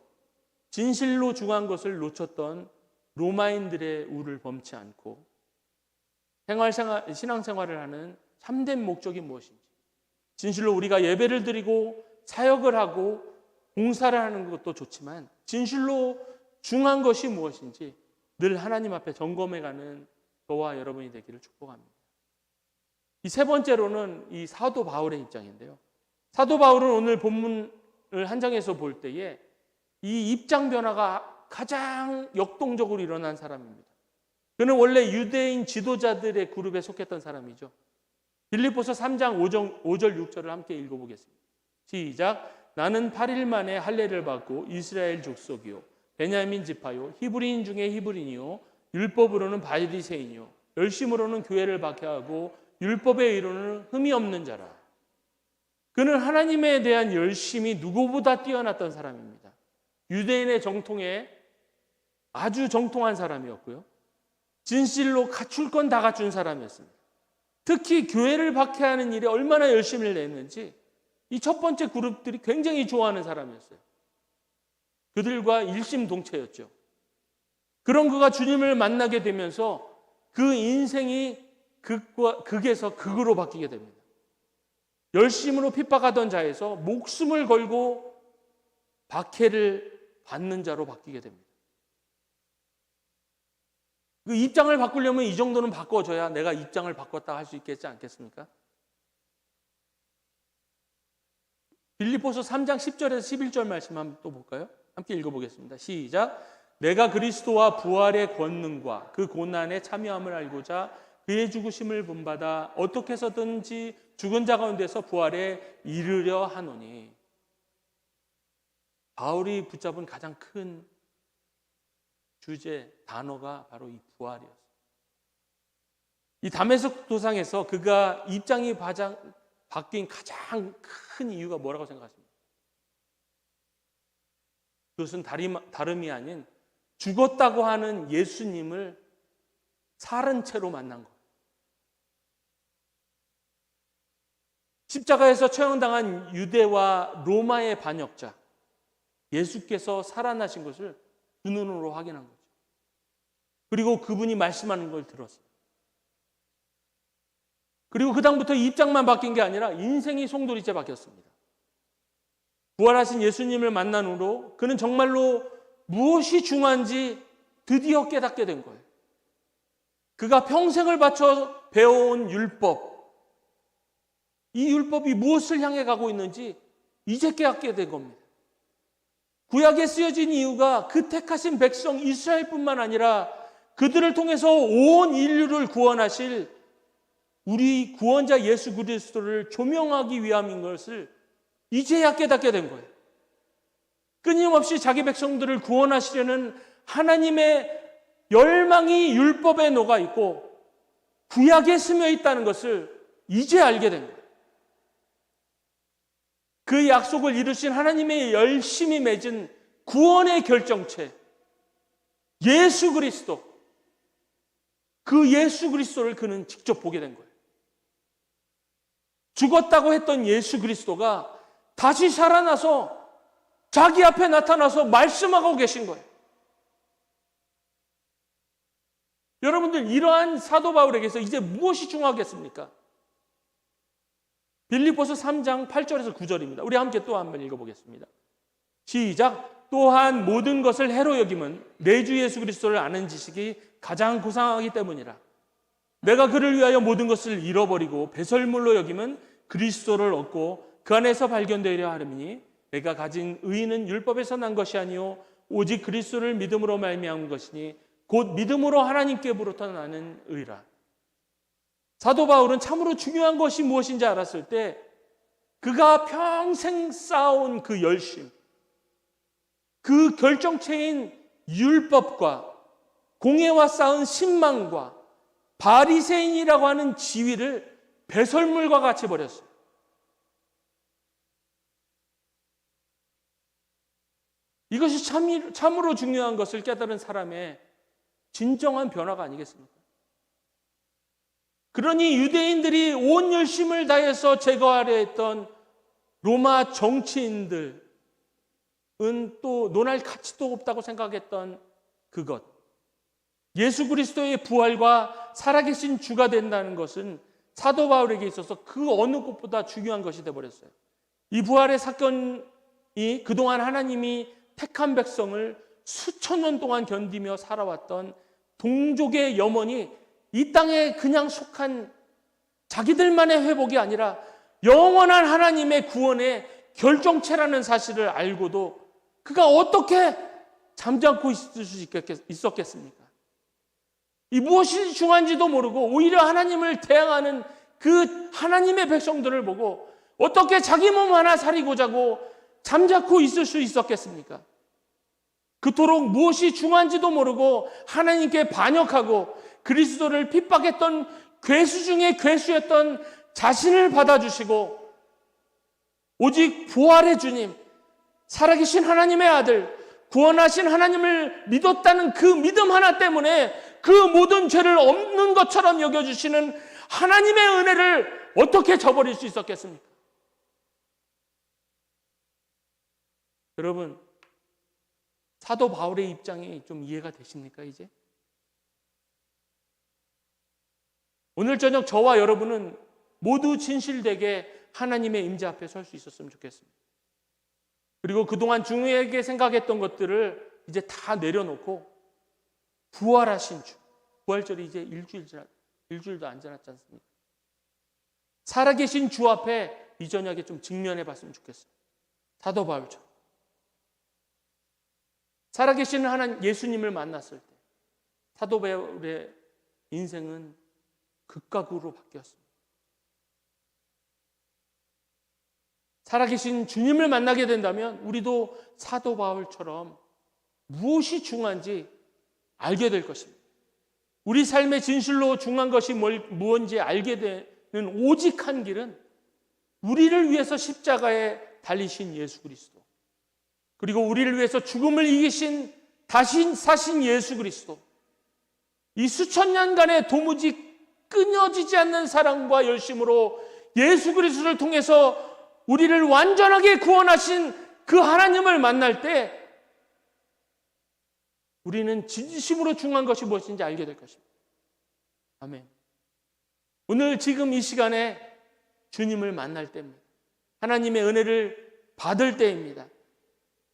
Speaker 3: 진실로 중요한 것을 놓쳤던 로마인들의 우를 범치 않고 신앙생활을 하는 참된 목적이 무엇인지, 진실로 우리가 예배를 드리고 사역을 하고 봉사를 하는 것도 좋지만 진실로 중요한 것이 무엇인지 늘 하나님 앞에 점검해가는 저와 여러분이 되기를 축복합니다. 이 세 번째로는 이 사도 바울의 입장인데요. 사도 바울은 오늘 본문을 한 장에서 볼 때에 이 입장 변화가 가장 역동적으로 일어난 사람입니다. 그는 원래 유대인 지도자들의 그룹에 속했던 사람이죠. 빌립보서 3장 5절 6절을 함께 읽어보겠습니다. 시작. 나는 8일 만에 할례를 받고 이스라엘 족속이요 베냐민 지파요 히브리인 중에 히브리인이요 율법으로는 바리새인이요 열심으로는 교회를 박해하고 율법의 의로는 흠이 없는 자라. 그는 하나님에 대한 열심이 누구보다 뛰어났던 사람입니다. 유대인의 정통에 아주 정통한 사람이었고요. 진실로 갖출 건 다 갖춘 사람이었습니다. 특히 교회를 박해하는 일에 얼마나 열심을 냈는지 이 첫 번째 그룹들이 굉장히 좋아하는 사람이었어요. 그들과 일심동체였죠. 그런 그가 주님을 만나게 되면서 그 인생이 극에서 극으로 바뀌게 됩니다. 열심으로 핍박하던 자에서 목숨을 걸고 박해를 받는 자로 바뀌게 됩니다. 그 입장을 바꾸려면 이 정도는 바꿔줘야 내가 입장을 바꿨다 할 수 있겠지 않겠습니까? 빌립보서 3장 10절에서 11절 말씀 한번 또 볼까요? 함께 읽어보겠습니다. 시작. 내가 그리스도와 부활의 권능과 그 고난에 참여함을 알고자 그의 죽으심을 본받아 어떻게 해서든지 죽은 자 가운데서 부활에 이르려 하노니. 바울이 붙잡은 가장 큰 주제 단어가 바로 이 부활이었어요. 이 다메섹 도상에서 그가 입장이 바뀐 가장 큰 이유가 뭐라고 생각하십니까? 그것은 다름이 아닌 죽었다고 하는 예수님을 살은 채로 만난 것. 십자가에서 처형당한 유대와 로마의 반역자 예수께서 살아나신 것을 두 눈으로 확인한 거죠. 그리고 그분이 말씀하는 걸 들었어요. 그리고 그 다음부터 입장만 바뀐 게 아니라 인생이 송두리째 바뀌었습니다. 부활하신 예수님을 만난 후로 그는 정말로 무엇이 중요한지 드디어 깨닫게 된 거예요. 그가 평생을 바쳐 배워온 율법, 이 율법이 무엇을 향해 가고 있는지 이제 깨닫게 된 겁니다. 구약에 쓰여진 이유가 그 택하신 백성 이스라엘뿐만 아니라 그들을 통해서 온 인류를 구원하실 우리 구원자 예수 그리스도를 조명하기 위함인 것을 이제야 깨닫게 된 거예요. 끊임없이 자기 백성들을 구원하시려는 하나님의 열망이 율법에 녹아 있고 구약에 스며 있다는 것을 이제 알게 된 거예요. 그 약속을 이루신 하나님의 열심히 맺은 구원의 결정체 예수 그리스도, 그 예수 그리스도를 그는 직접 보게 된 거예요. 죽었다고 했던 예수 그리스도가 다시 살아나서 자기 앞에 나타나서 말씀하고 계신 거예요. 여러분들, 이러한 사도 바울에게서 이제 무엇이 중요하겠습니까? 빌립보서 3장 8절에서 9절입니다. 우리 함께 또 한번 읽어보겠습니다. 시작. 또한 모든 것을 해로 여김은 내 주 예수 그리스도를 아는 지식이 가장 고상하기 때문이라. 내가 그를 위하여 모든 것을 잃어버리고 배설물로 여김은 그리스도를 얻고 그 안에서 발견되려 하려니 내가 가진 의는 율법에서 난 것이 아니요 오직 그리스도를 믿음으로 말미암은 것이니 곧 믿음으로 하나님께로부터 나는 의라. 사도 바울은 참으로 중요한 것이 무엇인지 알았을 때 그가 평생 쌓아온 그 열심, 그 결정체인 율법과 공회와 쌓은 신망과 바리새인이라고 하는 지위를 배설물과 같이 버렸어요. 이것이 참으로 중요한 것을 깨달은 사람의 진정한 변화가 아니겠습니까? 그러니 유대인들이 온 열심을 다해서 제거하려 했던 로마 정치인들은 또 논할 가치도 없다고 생각했던 그것, 예수 그리스도의 부활과 살아계신 주가 된다는 것은 사도 바울에게 있어서 그 어느 것보다 중요한 것이 되어버렸어요. 이 부활의 사건이 그동안 하나님이 택한 백성을 수천 년 동안 견디며 살아왔던 동족의 염원이 이 땅에 그냥 속한 자기들만의 회복이 아니라 영원한 하나님의 구원의 결정체라는 사실을 알고도 그가 어떻게 잠잠고 있을 수 있었겠습니까? 이 무엇이 중요한지도 모르고 오히려 하나님을 대항하는 그 하나님의 백성들을 보고 어떻게 자기 몸 하나 사리고자고 잠자코 있을 수 있었겠습니까? 그토록 무엇이 중요한지도 모르고 하나님께 반역하고 그리스도를 핍박했던 괴수 중에 괴수였던 자신을 받아주시고 오직 부활의 주님, 살아계신 하나님의 아들, 구원하신 하나님을 믿었다는 그 믿음 하나 때문에 그 모든 죄를 없는 것처럼 여겨주시는 하나님의 은혜를 어떻게 저버릴 수 있었겠습니까? 여러분, 사도 바울의 입장이 좀 이해가 되십니까, 이제? 오늘 저녁 저와 여러분은 모두 진실되게 하나님의 임재 앞에 설 수 있었으면 좋겠습니다. 그리고 그동안 중요하게 생각했던 것들을 이제 다 내려놓고 부활하신 주, 부활절이 이제 일주일도 안 지났지 않습니까? 살아계신 주 앞에 이 저녁에 좀 직면해 봤으면 좋겠어요. 사도 바울처럼. 살아계신 하나님 예수님을 만났을 때 사도 바울의 인생은 극과 극으로 바뀌었습니다. 살아계신 주님을 만나게 된다면 우리도 사도 바울처럼 무엇이 중요한지 알게 될 것입니다. 우리 삶의 진실로 중요한 것이 무엇인지 알게 되는 오직 한 길은 우리를 위해서 십자가에 달리신 예수 그리스도, 그리고 우리를 위해서 죽음을 이기신 다시 사신 예수 그리스도, 이 수천 년간의 도무지 끊어지지 않는 사랑과 열심으로 예수 그리스도를 통해서 우리를 완전하게 구원하신 그 하나님을 만날 때 우리는 진심으로 중요한 것이 무엇인지 알게 될 것입니다. 아멘. 오늘 지금 이 시간에 주님을 만날 때입니다. 하나님의 은혜를 받을 때입니다.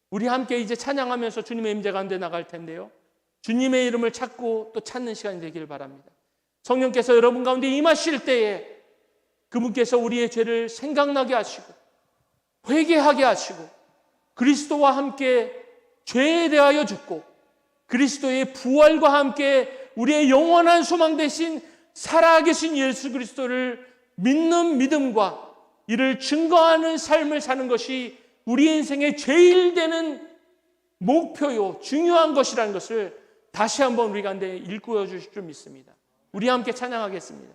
Speaker 3: 우리 함께 이제 찬양하면서 주님의 임재 가운데 나갈 텐데요, 주님의 이름을 찾고 또 찾는 시간이 되길 바랍니다. 성령께서 여러분 가운데 임하실 때에 그분께서 우리의 죄를 생각나게 하시고 회개하게 하시고 그리스도와 함께 죄에 대하여 죽고 그리스도의 부활과 함께 우리의 영원한 소망 되신 살아계신 예수 그리스도를 믿는 믿음과 이를 증거하는 삶을 사는 것이 우리 인생의 제일 되는 목표요, 중요한 것이라는 것을 다시 한번 우리 가운데 일깨워 주실 줄 믿습니다. 우리 함께 찬양하겠습니다.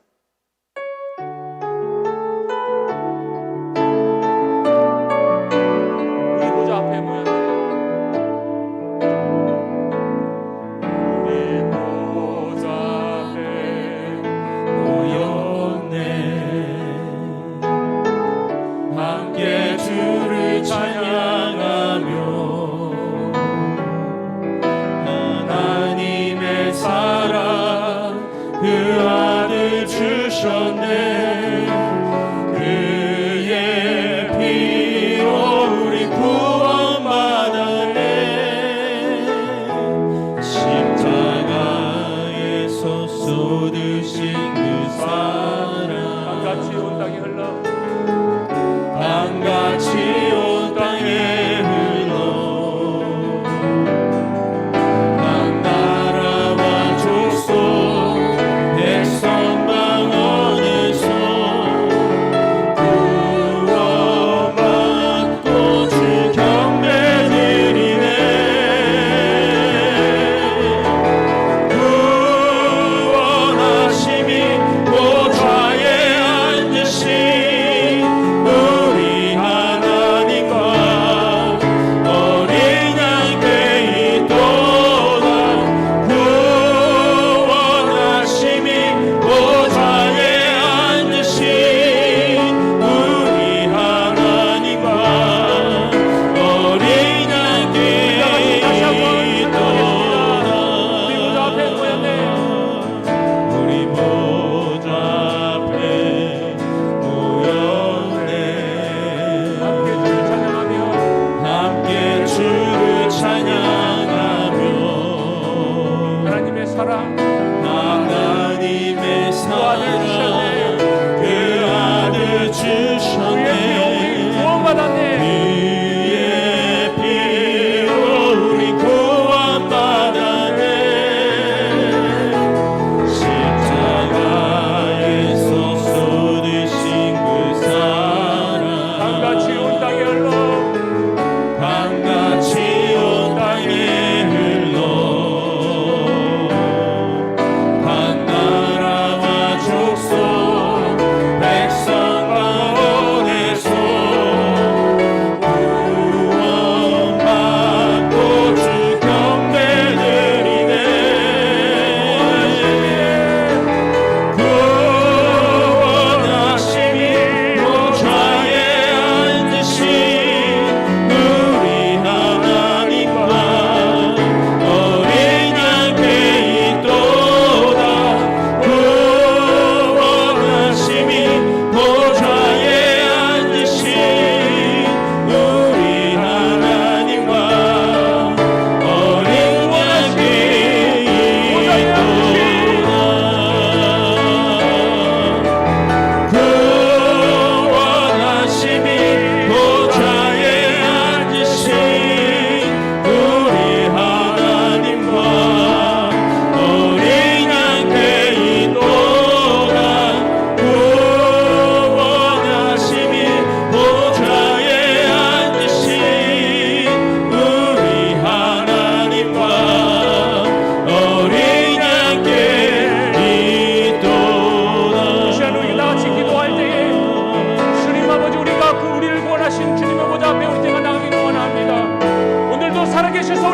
Speaker 3: 우리 보좌 앞에 모였네. 우리 보좌 앞에 모였네. 함께 주를 찬양하며 하나님의 사랑 그 아들 주셨네. 그의 피로 우리 구원받았네. 십자가에서 쏟으신 그 사랑 강같이 온 땅에 흘러 강같이 온 땅에 흘러 각 나라와 족속 백성 방언을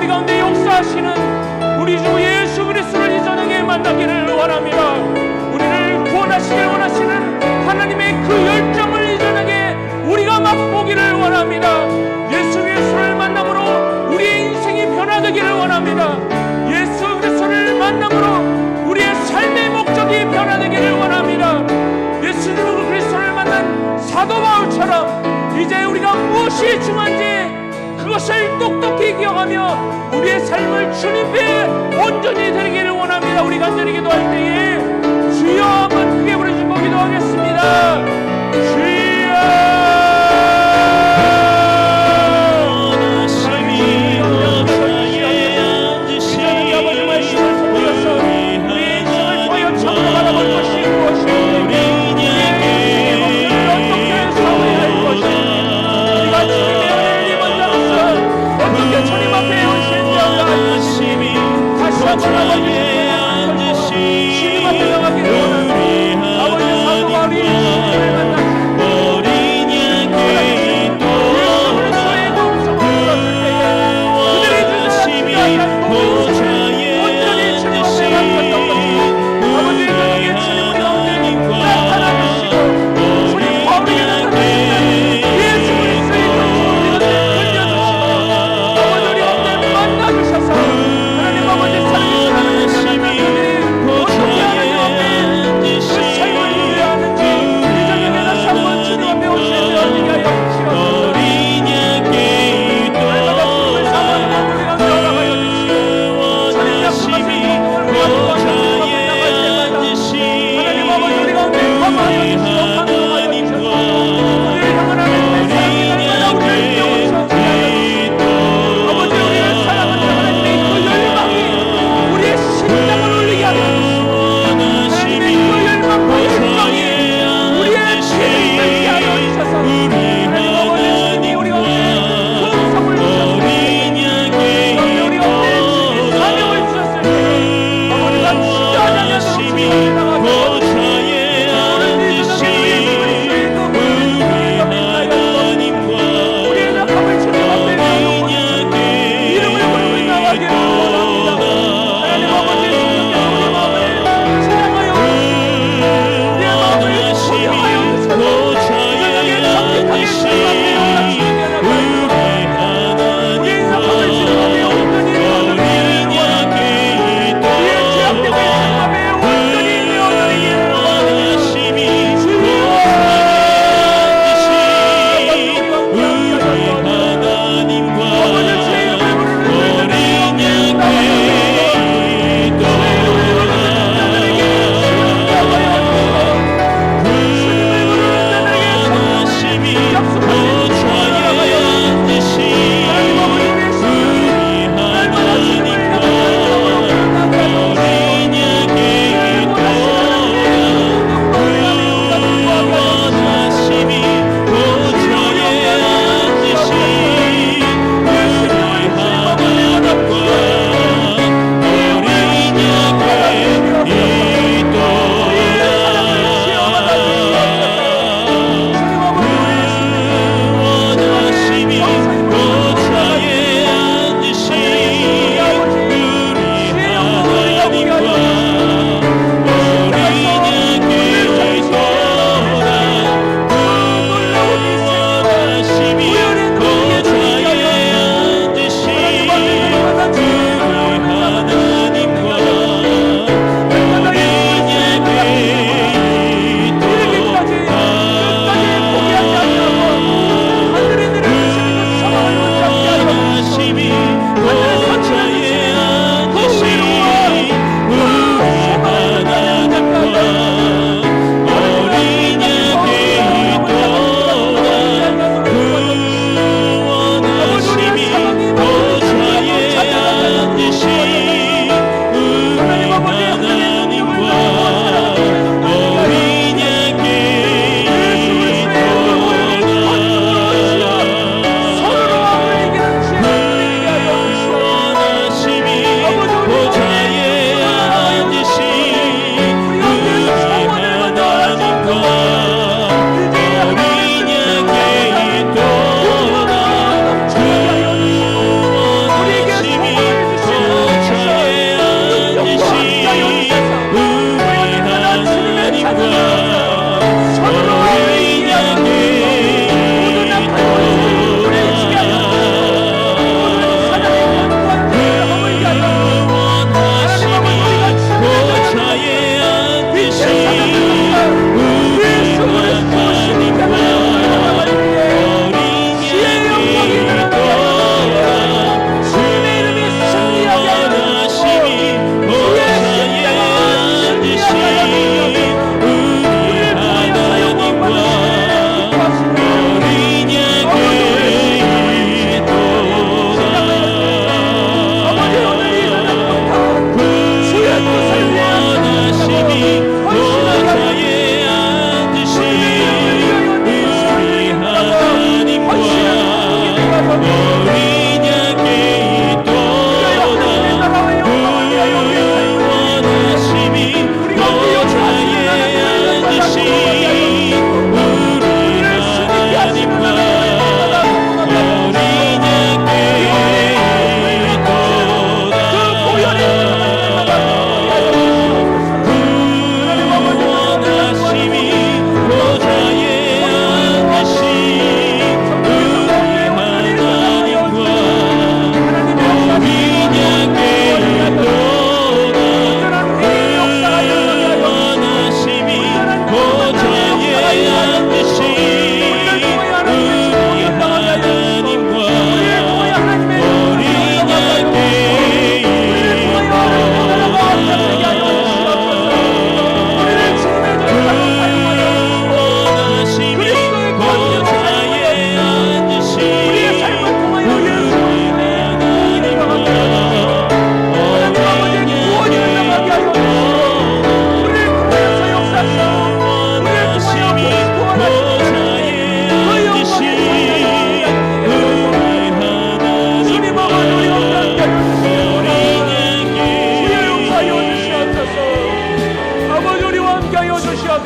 Speaker 2: 우리 가운데 역사하시는 우리 주 예수 그리스도를 이 저녁에 만나기를 원합니다. 우리를 구원하시길 원하시는 하나님의 그 열정을 이 저녁에 우리가 맛보기를 원합니다. 예수 그리스도를 만남으로 우리의 인생이 변화되기를 원합니다. 예수 그리스도를 만남으로 우리의 삶의 목적이 변화되기를 원합니다. 예수 그리스도를 만난 사도 바울처럼 이제 우리가 무엇이 중요한지 그것을 똑똑히 기억하며 우리의 삶을 주님께 온전히 드리기를 원합니다. 우리 간절히 기도할 때에 주여 한번 크게 부르시고 기도하겠습니다. 주여 이제는 아버지 말씀을 통해서 우리의 인생을 통하여 참으로 바라볼 것이 무엇인지 우리의 인생의 목표를 어떻게 삼아야 할 것인지 우리가 주님의 은혜를 입은 자로서 어떻게 주님 앞에 온신되어야 할지 다시 한번 아버지 주님 앞에 나가기를 원합니다. 아버지 사도 바울이 주님을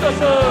Speaker 2: 주옵소서.